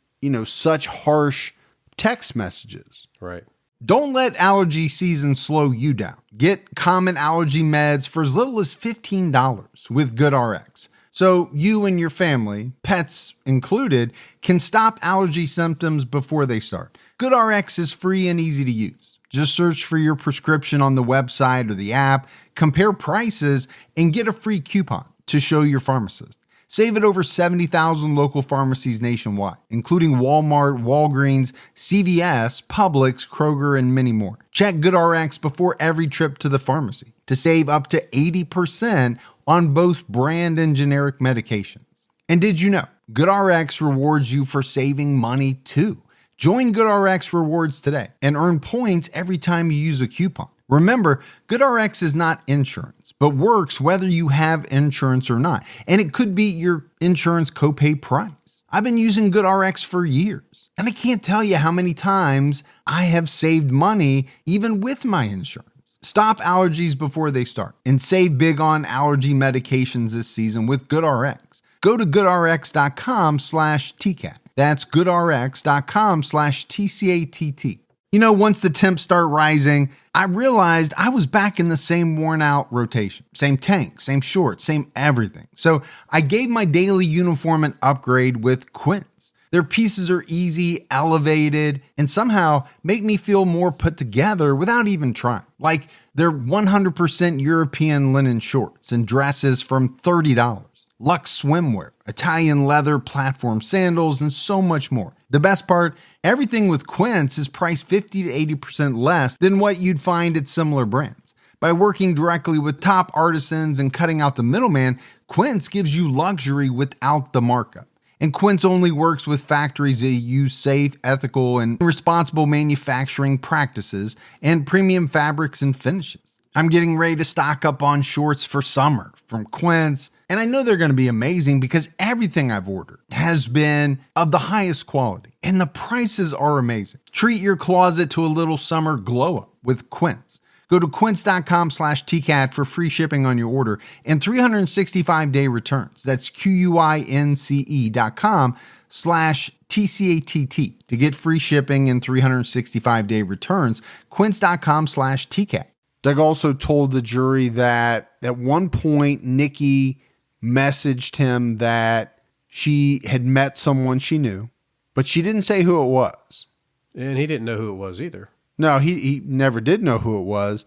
such harsh text messages. Right. Don't let allergy season slow you down. Get common allergy meds for as little as $15 with GoodRx. So you and your family, pets included, can stop allergy symptoms before they start. GoodRx is free and easy to use. Just search for your prescription on the website or the app, compare prices, and get a free coupon to show your pharmacist. Save at over 70,000 local pharmacies nationwide, including Walmart, Walgreens, CVS, Publix, Kroger, and many more. Check GoodRx before every trip to the pharmacy to save up to 80% on both brand and generic medications. And did you know GoodRx rewards you for saving money too? Join GoodRx Rewards today and earn points every time you use a coupon. Remember, GoodRx is not insurance, but works whether you have insurance or not. And it could be your insurance copay price. I've been using GoodRx for years, and I can't tell you how many times I have saved money even with my insurance. Stop allergies before they start and save big on allergy medications this season with GoodRx. Go to goodrx.com/TCAT. That's goodrx.com/TCATT. Once the temps start rising, I realized I was back in the same worn out rotation. Same tank, same shorts, same everything. So I gave my daily uniform an upgrade with Quince. Their pieces are easy, elevated, and somehow make me feel more put together without even trying. Like they're 100% European linen shorts and dresses from $30. luxe swimwear, Italian leather platform sandals, and so much more. The best part, everything with Quince is priced 50 to 80% less than what you'd find at similar brands. By working directly with top artisans and cutting out the middleman, Quince gives you luxury without the markup. And Quince only works with factories that use safe, ethical, and responsible manufacturing practices and premium fabrics and finishes. I'm getting ready to stock up on shorts for summer from Quince, and I know they're going to be amazing because everything I've ordered has been of the highest quality, and the prices are amazing. Treat your closet to a little summer glow up with Quince. Go to quince.com/TCAT for free shipping on your order and 365-day returns. That's QUINCE.com/TCATT to get free shipping and 365-day returns. Quince.com/TCAT. Doug also told the jury that at one point, Nikki messaged him that she had met someone she knew, but she didn't say who it was. And he didn't know who it was either. No, he never did know who it was.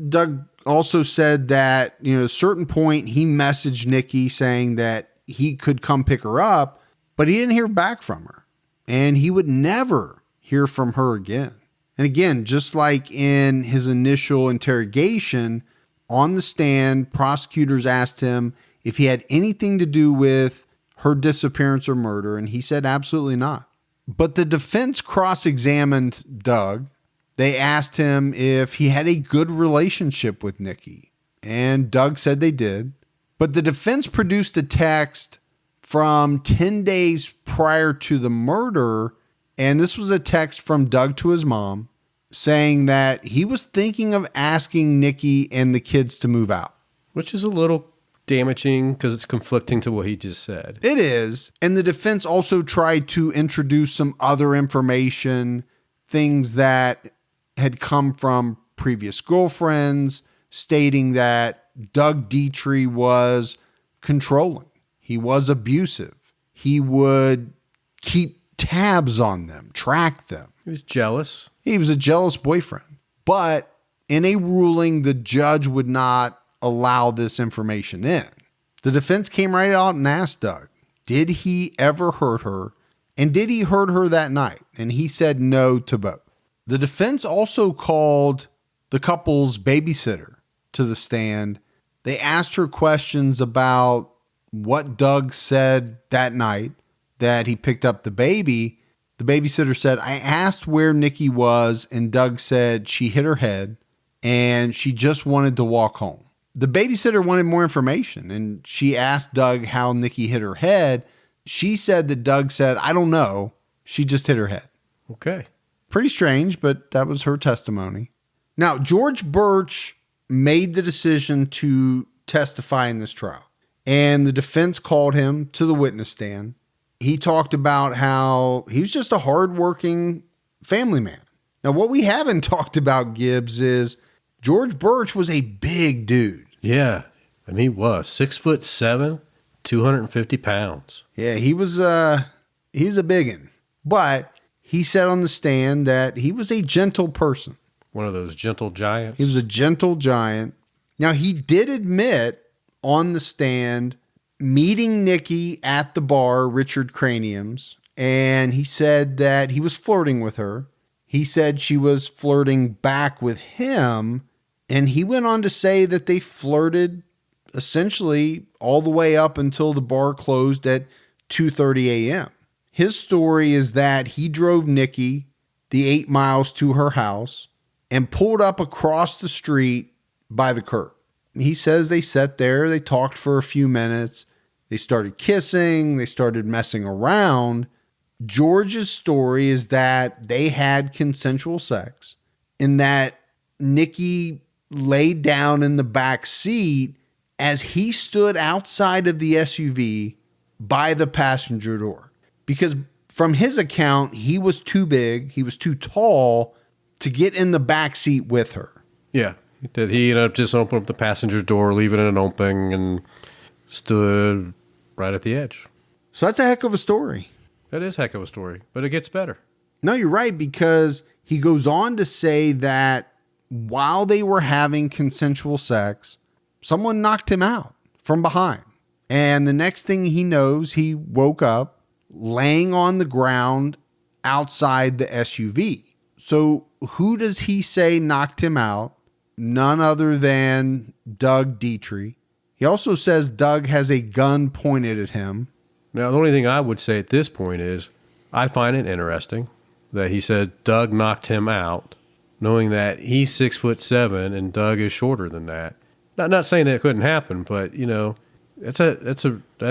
Doug also said that, at a certain point, he messaged Nikki saying that he could come pick her up, but he didn't hear back from her. And he would never hear from her again. And again, just like in his initial interrogation, on the stand, prosecutors asked him if he had anything to do with her disappearance or murder, and he said absolutely not. But the defense cross-examined Doug. They asked him if he had a good relationship with Nikki, and Doug said they did. But the defense produced a text from 10 days prior to the murder, and this was a text from Doug to his mom saying that he was thinking of asking Nikki and the kids to move out. Which is a little damaging because it's conflicting to what he just said. It is. And the defense also tried to introduce some other information, things that had come from previous girlfriends, stating that Doug Detrie was controlling. He was abusive. He would keep tabs on them, track them. He was jealous. He was a jealous boyfriend. But in a ruling, the judge would not allow this information in. The defense came right out and asked Doug, did he ever hurt her? And did he hurt her that night? And he said no to both. The defense also called the couple's babysitter to the stand. They asked her questions about what Doug said that night that he picked up the baby. The babysitter said, I asked where Nikki was, and Doug said she hit her head and she just wanted to walk home. The babysitter wanted more information, and she asked Doug how Nikki hit her head. She said that Doug said, I don't know. She just hit her head. Okay. Pretty strange, but that was her testimony. Now, George Birch made the decision to testify in this trial, and the defense called him to the witness stand. He talked about how he was just a hardworking family man. Now, what we haven't talked about, Gibbs, is George Birch was a big dude. Yeah. I mean, he was 6'7", 250 pounds. Yeah, he's a biggin'. But he said on the stand that he was a gentle person. One of those gentle giants. He was a gentle giant. Now, he did admit on the stand meeting Nikki at the bar, Richard Cranium's, and he said that he was flirting with her. He said she was flirting back with him, and he went on to say that they flirted essentially all the way up until the bar closed at 2:30 a.m. His story is that he drove Nikki the 8 miles to her house and pulled up across the street by the curb. He says they sat there, they talked for a few minutes, they started kissing, they started messing around. George's story is that they had consensual sex and that Nikki laid down in the back seat as he stood outside of the SUV by the passenger door. Because from his account, he was too big, he was too tall to get in the back seat with her. Yeah. Did he ended up just open up the passenger door, leaving it open, and stood right at the edge? So that's a heck of a story. That is a heck of a story, but it gets better. No, you're right, because he goes on to say that while they were having consensual sex, someone knocked him out from behind. And the next thing he knows, he woke up laying on the ground outside the SUV. So who does he say knocked him out? None other than Doug Detrie. He also says Doug has a gun pointed at him. Now, the only thing I would say at this point is I find it interesting that he said Doug knocked him out, knowing that he's 6'7" and Doug is shorter than that. Not saying that couldn't happen, but that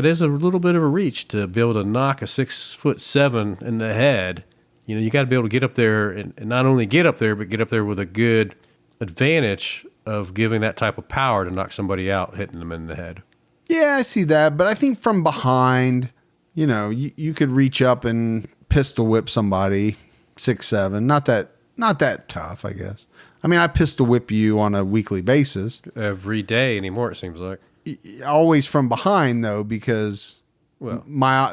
is a little bit of a reach to be able to knock a 6'7" in the head. You got to be able to get up there and not only get up there, but get up there with a good advantage of giving that type of power to knock somebody out, hitting them in the head. Yeah, I see that. But I think from behind, you could reach up and pistol whip somebody 6'7". Not that tough, I guess. I mean, I pistol whip you on a weekly basis. Every day anymore, it seems like. Always from behind, though, because the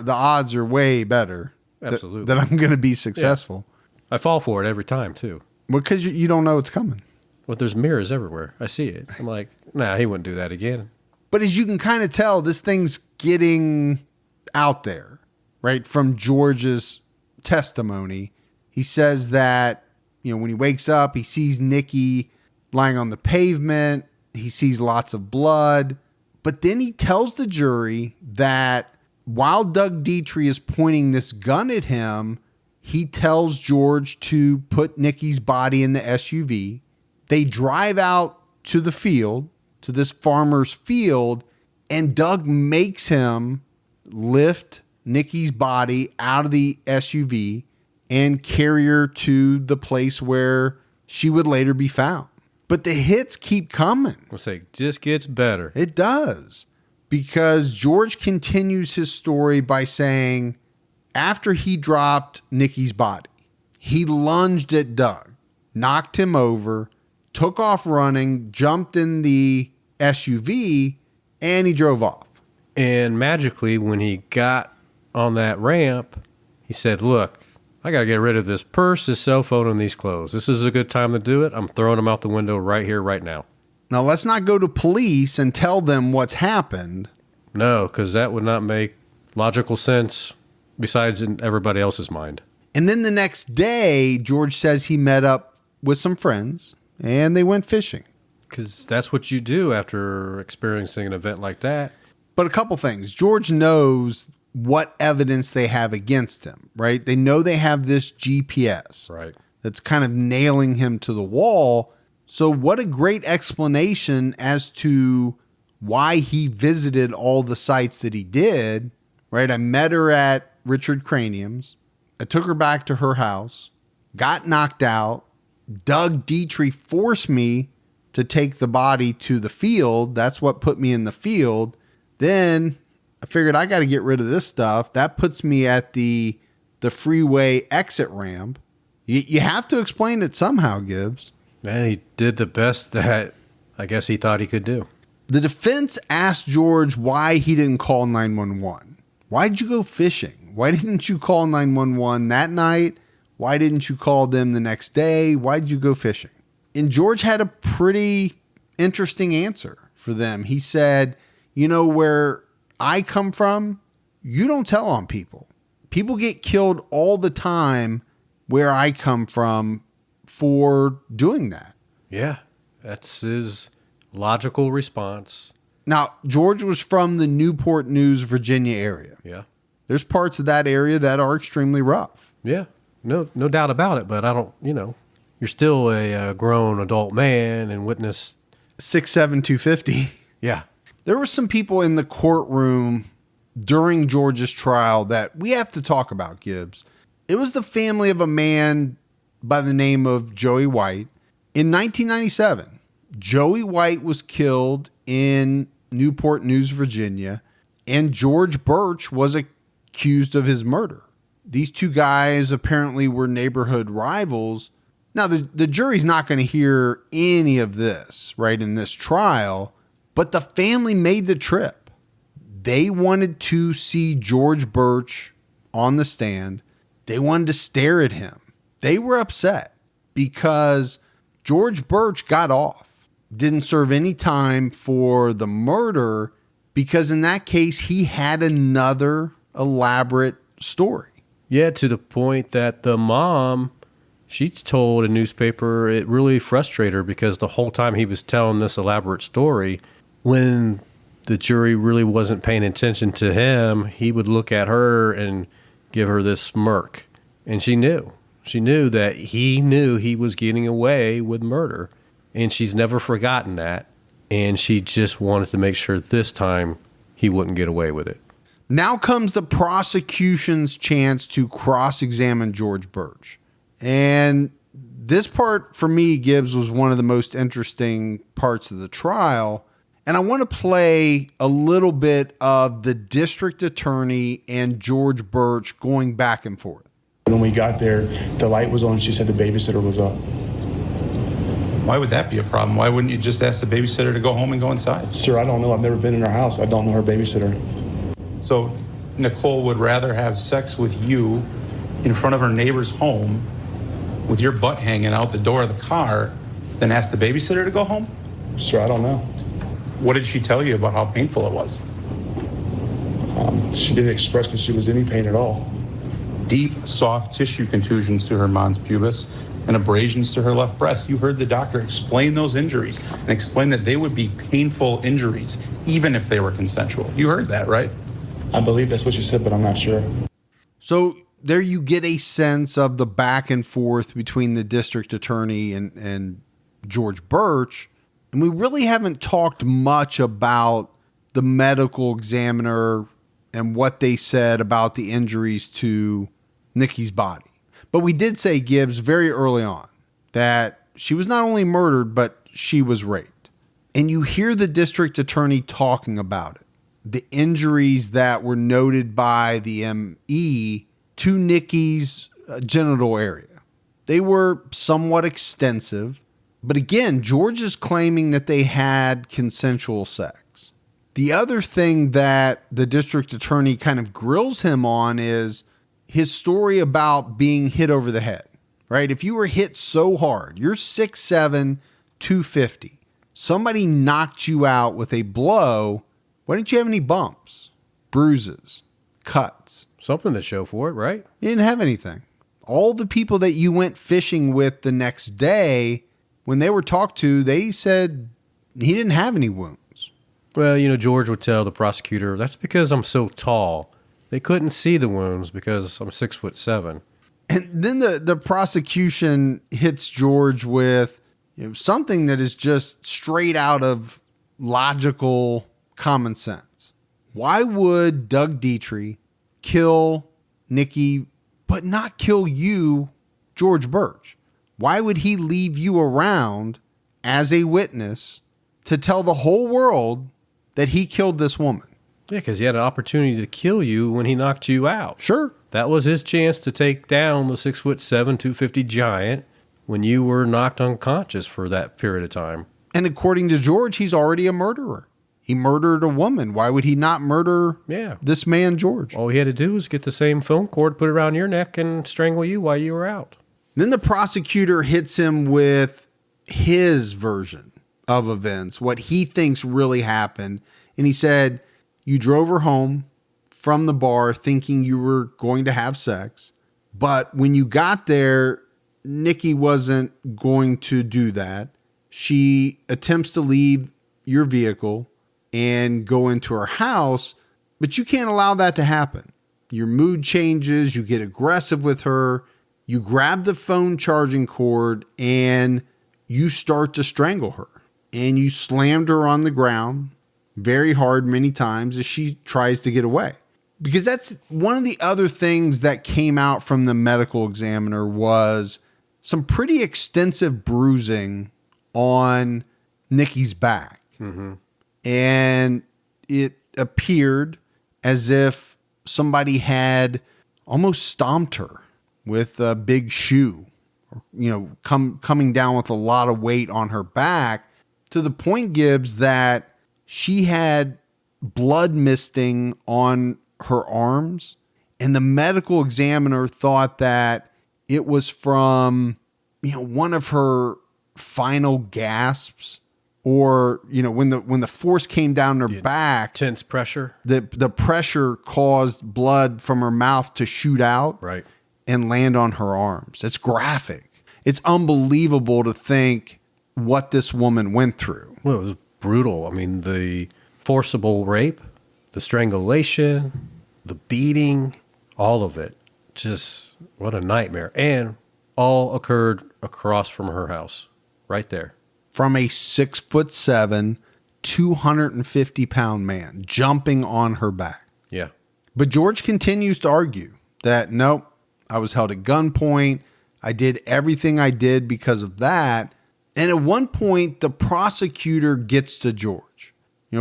odds are way better. Absolutely. That I'm going to be successful. Yeah. I fall for it every time, too. Because you don't know it's coming. Well, there's mirrors everywhere. I see it. I'm like, nah, he wouldn't do that again. But as you can kind of tell, this thing's getting out there, right? From George's testimony, he says that, when he wakes up, he sees Nikki lying on the pavement. He sees lots of blood. But then he tells the jury that while Doug Detrie is pointing this gun at him, he tells George to put Nikki's body in the SUV. They drive out to the field, to this farmer's field, and Doug makes him lift Nikki's body out of the SUV and carry her to the place where she would later be found. But the hits keep coming. We'll say it just gets better. It does. Because George continues his story by saying after he dropped Nikki's body, he lunged at Doug, knocked him over, took off running, jumped in the SUV, and he drove off. And magically, when he got on that ramp, he said, look, I got to get rid of this purse, this cell phone, and these clothes. This is a good time to do it. I'm throwing them out the window right here, right now. Now, let's not go to police and tell them what's happened. No, because that would not make logical sense besides in everybody else's mind. And then the next day, George says he met up with some friends and they went fishing. Because that's what you do after experiencing an event like that. But a couple things. George knows what evidence they have against him, right? They know they have this GPS. Right. That's kind of nailing him to the wall. So what a great explanation as to why he visited all the sites that he did, right? I met her at Richard Cranium's. I took her back to her house, got knocked out. Doug Detrie forced me to take the body to the field. That's what put me in the field. Then I figured I got to get rid of this stuff. That puts me at the freeway exit ramp. You have to explain it somehow, Gibbs. Man, he did the best that I guess he thought he could do. The defense asked George why he didn't call 911. Why'd you go fishing? Why didn't you call 911 that night? Why didn't you call them the next day? Why'd you go fishing? And George had a pretty interesting answer for them. He said, where I come from, you don't tell on people. People get killed all the time where I come from for doing that. Yeah, that's his logical response. Now, George was from the Newport News, Virginia area. Yeah. There's parts of that area that are extremely rough. Yeah, no doubt about it. But I don't, you're still a grown adult man and witnessed 6'7", 250. Yeah. There were some people in the courtroom during George's trial that we have to talk about, Gibbs. It was the family of a man by the name of Joey White. In 1997, Joey White was killed in Newport News, Virginia, and George Birch was accused of his murder. These two guys apparently were neighborhood rivals. Now, the jury's not going to hear any of this, right, in this trial, but the family made the trip. They wanted to see George Birch on the stand. They wanted to stare at him. They were upset because George Birch got off, didn't serve any time for the murder, because in that case, he had another elaborate story. Yeah, to the point that the mom, she told a newspaper it really frustrated her because the whole time he was telling this elaborate story, when the jury really wasn't paying attention to him, he would look at her and give her this smirk. And she knew. She knew that he knew he was getting away with murder. And she's never forgotten that. And she just wanted to make sure this time he wouldn't get away with it. Now comes the prosecution's chance to cross-examine George Birch. And this part, for me, Gibbs, was one of the most interesting parts of the trial. And I want to play a little bit of the district attorney and George Birch going back and forth. When we got there, the light was on. She said the babysitter was up. Why would that be a problem? Why wouldn't you just ask the babysitter to go home and go inside? Sir, I don't know. I've never been in her house. I don't know her babysitter. So Nicole would rather have sex with you in front of her neighbor's home with your butt hanging out the door of the car than ask the babysitter to go home? Sir, I don't know. What did she tell you about how painful it was? She didn't express that she was in any pain at all. Deep, soft tissue contusions to her mons pubis and abrasions to her left breast. You heard the doctor explain those injuries and explain that they would be painful injuries, even if they were consensual. You heard that, right? I believe that's what she said, but I'm not sure. So there you get a sense of the back and forth between the district attorney and George Birch. And we really haven't talked much about the medical examiner and what they said about the injuries to Nikki's body. But we did say, Gibbs, very early on that she was not only murdered, but she was raped. And you hear the district attorney talking about it. The injuries that were noted by the ME to Nikki's genital area. They were somewhat extensive. But again, George is claiming that they had consensual sex. The other thing that the district attorney kind of grills him on is his story about being hit over the head, right? If you were hit so hard, you're 6'7", 250, somebody knocked you out with a blow, why didn't you have any bumps, bruises, cuts? Something to show for it, right? You didn't have anything. All the people that you went fishing with the next day, when they were talked to, they said he didn't have any wounds. Well, George would tell the prosecutor, that's because I'm so tall. They couldn't see the wounds because I'm 6'7". And then the prosecution hits George with something that is just straight out of logical common sense. Why would Doug Detrie kill Nikki, but not kill you, George Birch? Why would he leave you around as a witness to tell the whole world that he killed this woman? Yeah, because he had an opportunity to kill you when he knocked you out. Sure. That was his chance to take down the 6'7", 250 giant when you were knocked unconscious for that period of time. And according to George, he's already a murderer. He murdered a woman. Why would he not murder this man, George? All he had to do was get the same phone cord, put it around your neck, and strangle you while you were out. Then the prosecutor hits him with his version of events, what he thinks really happened. And he said, you drove her home from the bar thinking you were going to have sex. But when you got there, Nikki wasn't going to do that. She attempts to leave your vehicle and go into her house, but you can't allow that to happen. Your mood changes, you get aggressive with her, you grab the phone charging cord and you start to strangle her. And you slammed her on the ground very hard many times as she tries to get away. Because that's one of the other things that came out from the medical examiner was some pretty extensive bruising on Nikki's back. Mm-hmm. And it appeared as if somebody had almost stomped her with a big shoe, coming down with a lot of weight on her back, to the point, Gibbs, that she had blood misting on her arms. And the medical examiner thought that it was from, one of her final gasps or, when the force came down her back, Tense pressure. the pressure caused blood from her mouth to shoot out Right. and land on her arms. It's graphic. It's unbelievable to think what this woman went through. Well, it was brutal. I mean, the forcible rape, the strangulation, the beating, all of it. Just what a nightmare. And all occurred across from her house, right there. From a 6'7", 250-pound man jumping on her back. Yeah. But George continues to argue that, nope, I was held at gunpoint. I did everything I did because of that. And at one point, the prosecutor gets to George.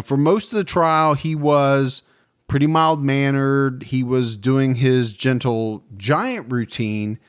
For most of the trial, he was pretty mild-mannered. He was doing his gentle giant routine.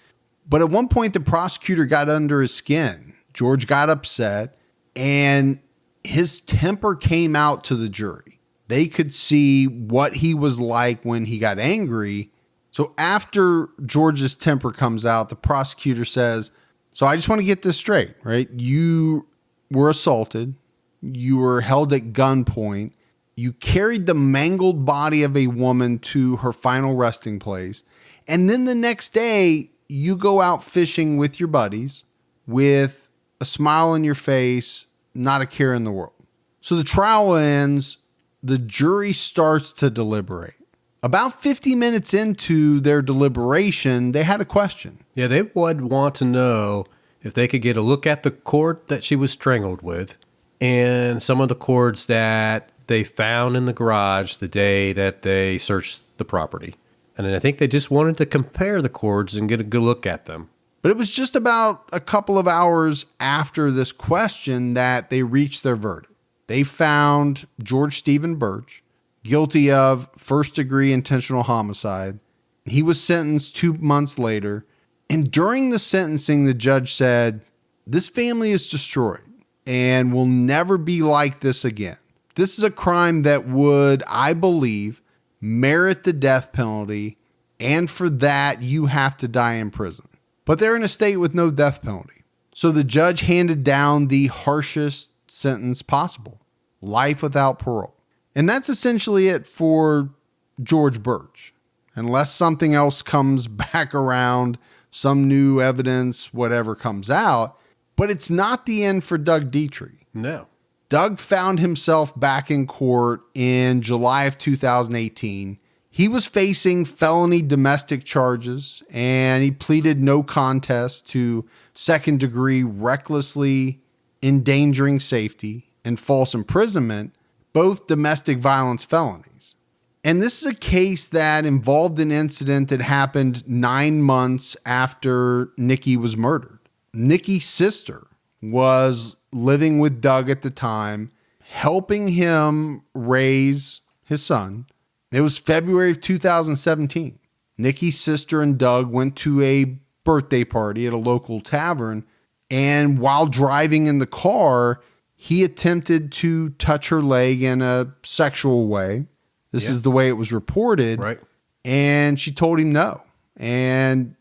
But at one point, the prosecutor got under his skin. George got upset, and his temper came out to the jury. They could see what he was like when he got angry. So after George's temper comes out, the prosecutor says, so I just want to get this straight, right? You were assaulted. You were held at gunpoint. You carried the mangled body of a woman to her final resting place. And then the next day, you go out fishing with your buddies with a smile on your face, not a care in the world. So the trial ends. The jury starts to deliberate. About 50 minutes into their deliberation, they had a question. Yeah, they would want to know if they could get a look at the cord that she was strangled with and some of the cords that they found in the garage the day that they searched the property. And I think they just wanted to compare the cords and get a good look at them. But it was just about a couple of hours after this question that they reached their verdict. They found George Stephen Birch guilty of first-degree intentional homicide. He was sentenced 2 months later. And during the sentencing, the judge said, this family is destroyed and will never be like this again. This is a crime that would, I believe, merit the death penalty. And for that, you have to die in prison. But they're in a state with no death penalty. So the judge handed down the harshest sentence possible, life without parole. And that's essentially it for George Birch. Unless something else comes back around, some new evidence, whatever comes out. But it's not the end for Doug Detrie. No. Doug found himself back in court in July of 2018. He was facing felony domestic charges, and he pleaded no contest to second-degree recklessly endangering safety and false imprisonment, both domestic violence felonies. And this is a case that involved an incident that happened 9 months after Nikki was murdered. Nikki's sister was living with Doug at the time, helping him raise his son. It was February of 2017. Nikki's sister and Doug went to a birthday party at a local tavern, and while driving in the car, he attempted to touch her leg in a sexual way. This is the way it was reported. Right. And she told him no. And,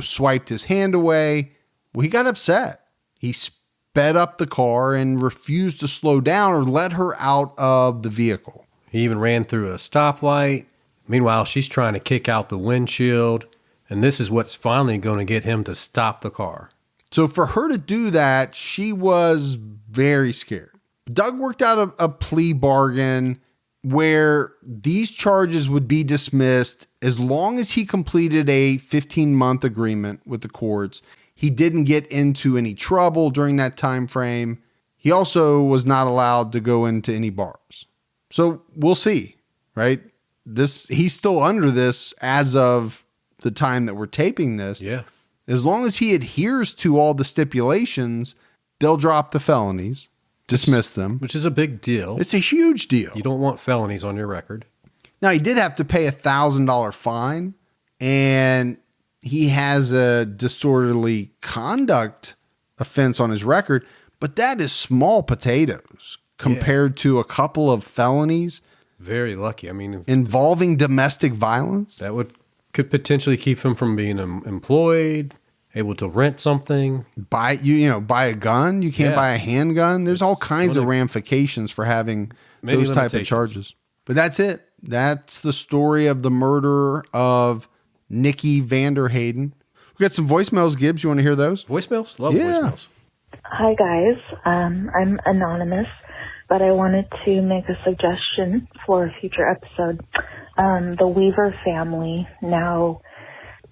swiped his hand away. Well, he got upset. He sped up the car and refused to slow down or let her out of the vehicle. He even ran through a stoplight. Meanwhile, she's trying to kick out the windshield. And this is what's finally going to get him to stop the car. So for her to do that, she was very scared. Doug worked out a plea bargain where these charges would be dismissed as long as he completed a 15-month agreement with the courts. He didn't get into any trouble during that time frame. He also was not allowed to go into any bars. So we'll see, right? He's still under this as of the time that we're taping this. Yeah. As long as he adheres to all the stipulations, they'll drop the felonies, dismiss them. Which is a big deal. It's a huge deal. You don't want felonies on your record. Now, he did have to pay a $1,000 fine, and he has a disorderly conduct offense on his record, but that is small potatoes compared to a couple of felonies. Very lucky. I mean, involving domestic violence. That could potentially keep him from being employed, able to rent something. Buy a gun. You can't buy a handgun. There's all kinds of ramifications for having those type of charges. But that's it. That's the story of the murder of Nikki VanderHeyden. We got some voicemails, Gibbs. You want to hear those? Voicemails? Love voicemails. Hi, guys. I'm anonymous, but I wanted to make a suggestion for a future episode. The Weaver family. Now,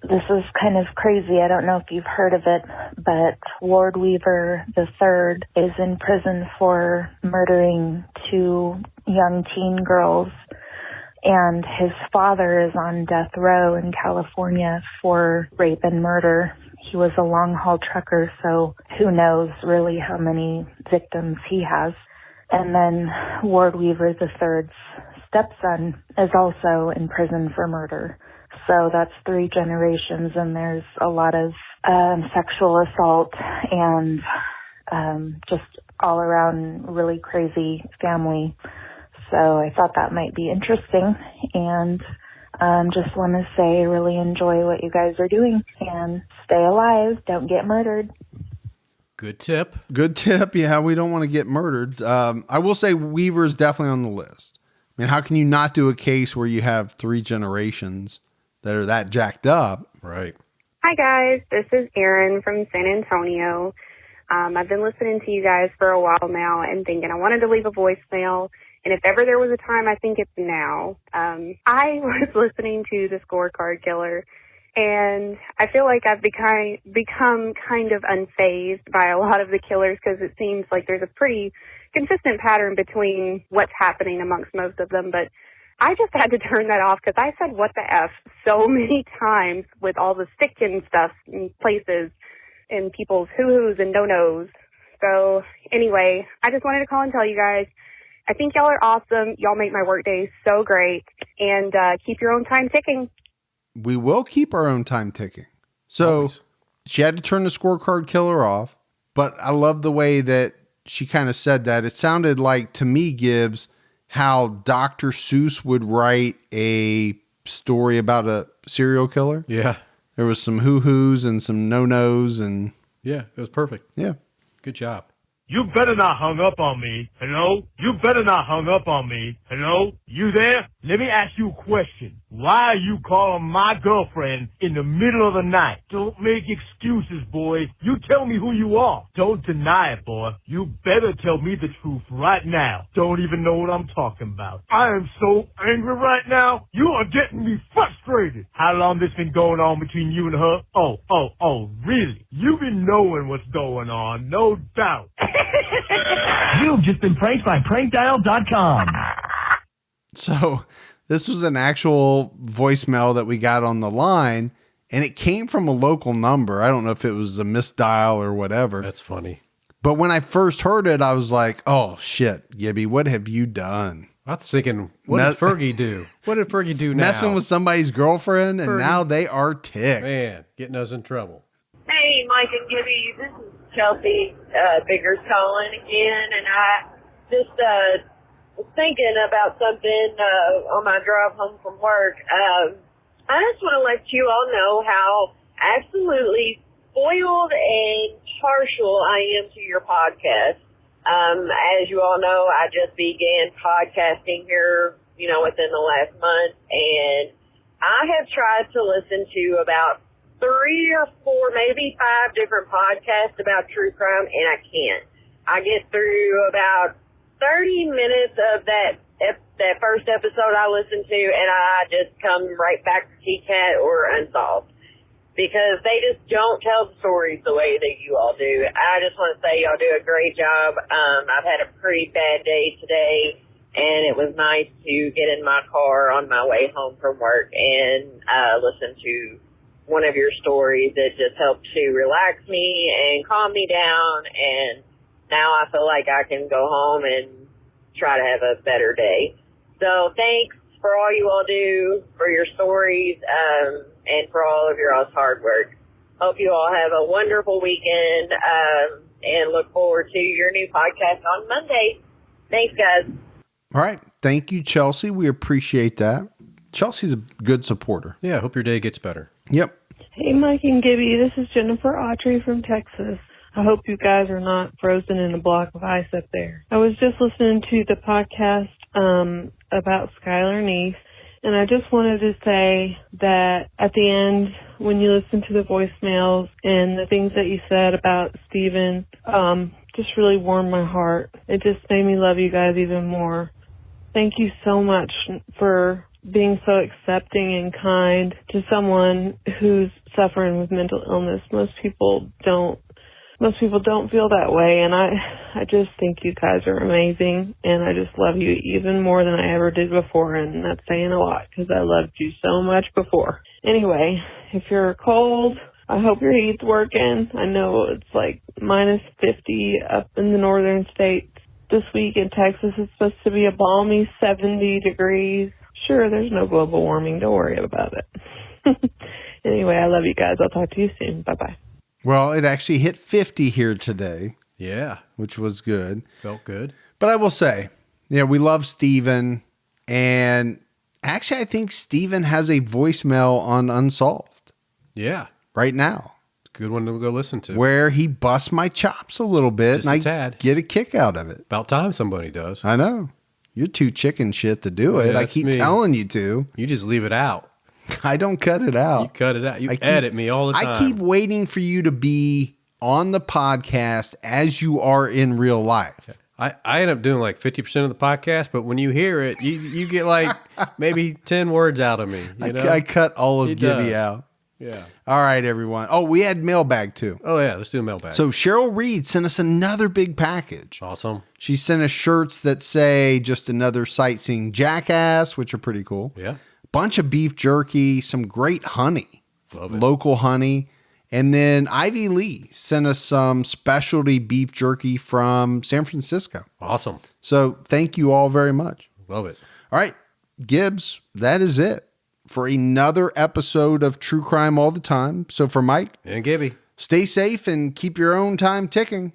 this is kind of crazy. I don't know if you've heard of it, but Ward Weaver III is in prison for murdering 2 young teen girls, and his father is on death row in California for rape and murder. He was a long-haul trucker, so who knows really how many victims he has. And then Ward Weaver III's stepson is also in prison for murder. So that's 3 generations, and there's a lot of sexual assault and just all around really crazy family. So I thought that might be interesting, and just want to say I really enjoy what you guys are doing, and stay alive. Don't get murdered. Good tip. Good tip. Yeah, we don't want to get murdered. I will say Weaver's definitely on the list. I mean, how can you not do a case where you have 3 generations that are that jacked up? Right. Hi, guys. This is Erin from San Antonio. I've been listening to you guys for a while now and thinking I wanted to leave a voicemail. And if ever there was a time, I think it's now. I was listening to The Scorecard Killer, and I feel like I've become kind of unfazed by a lot of the killers because it seems like there's a pretty consistent pattern between what's happening amongst most of them. But I just had to turn that off because I said what the F so many times with all the sticking stuff in places and people's hoo-hoos and no-nos. So anyway, I just wanted to call and tell you guys, I think y'all are awesome. Y'all make my workday so great. And keep your own time ticking. We will keep our own time ticking. So Always. She had to turn the Scorecard Killer off. But I love the way that she kind of said that. It sounded like, to me, Gibbs, how Dr. Seuss would write a story about a serial killer. Yeah. There was some hoo-hoos and some no-nos. And yeah, it was perfect. Yeah. Good job. You better not hung up on me. Hello? You better not hung up on me. Hello? You there? Let me ask you a question. Why are you calling my girlfriend in the middle of the night? Don't make excuses, boy. You tell me who you are. Don't deny it, boy. You better tell me the truth right now. Don't even know what I'm talking about. I am so angry right now. You are getting me frustrated. How long this been going on between you and her? Oh, really? You've been knowing what's going on, no doubt. You've just been pranked by prankdial.com. So this was an actual voicemail that we got on the line, and it came from a local number. I don't know if it was a misdial or whatever. That's funny. But when I first heard it, I was like, oh, shit, Gibby, what have you done? I was thinking, what did Fergie do? What did Fergie do now? Messing with somebody's girlfriend, and now they are ticked. Man, getting us in trouble. Hey, Mike and Gibby, this is Chelsea Biggers calling again, and I just was thinking about something on my drive home from work. I just want to let you all know how absolutely spoiled and partial I am to your podcast. As you all know, I just began podcasting here, within the last month, and I have tried to listen to about 3 or 4, maybe 5 different podcasts about true crime, and I can't. I get through about 30 minutes of that first episode I listened to, and I just come right back to TCAT or Unsolved, because they just don't tell the stories the way that you all do. I just want to say y'all do a great job. I've had a pretty bad day today, and it was nice to get in my car on my way home from work and listen to one of your stories. That just helped to relax me and calm me down, and now I feel like I can go home and try to have a better day. So thanks for all you all do, for your stories, and for all of your all's hard work. Hope you all have a wonderful weekend, and look forward to your new podcast on Monday. Thanks, guys. All right. Thank you, Chelsea. We appreciate that. Chelsea's a good supporter. Yeah, I hope your day gets better. Yep. Hey, Mike and Gibby, this is Jennifer Autry from Texas. I hope you guys are not frozen in a block of ice up there. I was just listening to the podcast about Skylar Neese, and I just wanted to say that at the end, when you listen to the voicemails and the things that you said about Steven, just really warmed my heart. It just made me love you guys even more. Thank you so much for being so accepting and kind to someone who's suffering with mental illness. Most people don't feel that way, and I just think you guys are amazing, and I just love you even more than I ever did before, and that's saying a lot because I loved you so much before. Anyway, if you're cold, I hope your heat's working. I know it's like minus 50 up in the northern states. This week in Texas, it's supposed to be a balmy 70 degrees. Sure, there's no global warming. Don't worry about it. Anyway, I love you guys. I'll talk to you soon. Bye-bye. Well, it actually hit 50 here today. Yeah. Which was good. Felt good. But I will say, yeah, we love Steven. And actually, I think Steven has a voicemail on Unsolved. Yeah. Right now. Good one to go listen to. Where he busts my chops a little bit. Just and a tad. Get a kick out of it. About time somebody does. I know. You're too chicken shit to do it. Yeah, I keep telling you to. You just leave it out. I don't cut it out. You cut it out. You edit me all the time. I keep waiting for you to be on the podcast as you are in real life. I end up doing like 50% of the podcast, but when you hear it, you get like maybe 10 words out of me. You know? I cut all of Gibby out. Yeah. All right, everyone. Oh, we had mailbag too. Oh, yeah. Let's do a mailbag. So Cheryl Reed sent us another big package. Awesome. She sent us shirts that say just another sightseeing jackass, which are pretty cool. Yeah. Bunch of beef jerky, some great honey. Love it. Local honey. And then Ivy Lee sent us some specialty beef jerky from San Francisco. Awesome. So thank you all very much. Love it. All right, Gibbs, that is it for another episode of True Crime All the Time. So for Mike and Gibby, stay safe and keep your own time ticking.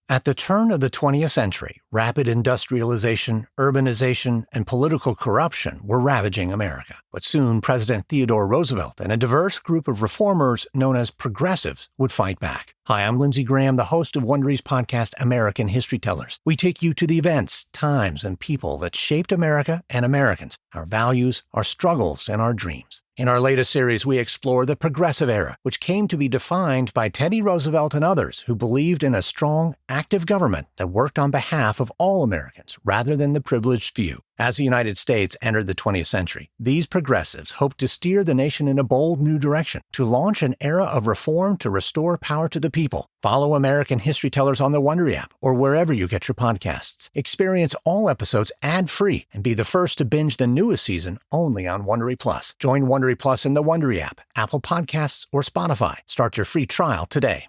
At the turn of the 20th century, rapid industrialization, urbanization, and political corruption were ravaging America. But soon, President Theodore Roosevelt and a diverse group of reformers known as progressives would fight back. Hi, I'm Lindsey Graham, the host of Wondery's podcast, American History Tellers. We take you to the events, times, and people that shaped America and Americans, our values, our struggles, and our dreams. In our latest series, we explore the Progressive Era, which came to be defined by Teddy Roosevelt and others who believed in a strong, active government that worked on behalf of all Americans rather than the privileged few. As the United States entered the 20th century, these progressives hoped to steer the nation in a bold new direction, to launch an era of reform to restore power to the people. Follow American History Tellers on the Wondery app or wherever you get your podcasts. Experience all episodes ad-free and be the first to binge the newest season only on Wondery Plus. Join Wondery Plus in the Wondery app, Apple Podcasts, or Spotify. Start your free trial today.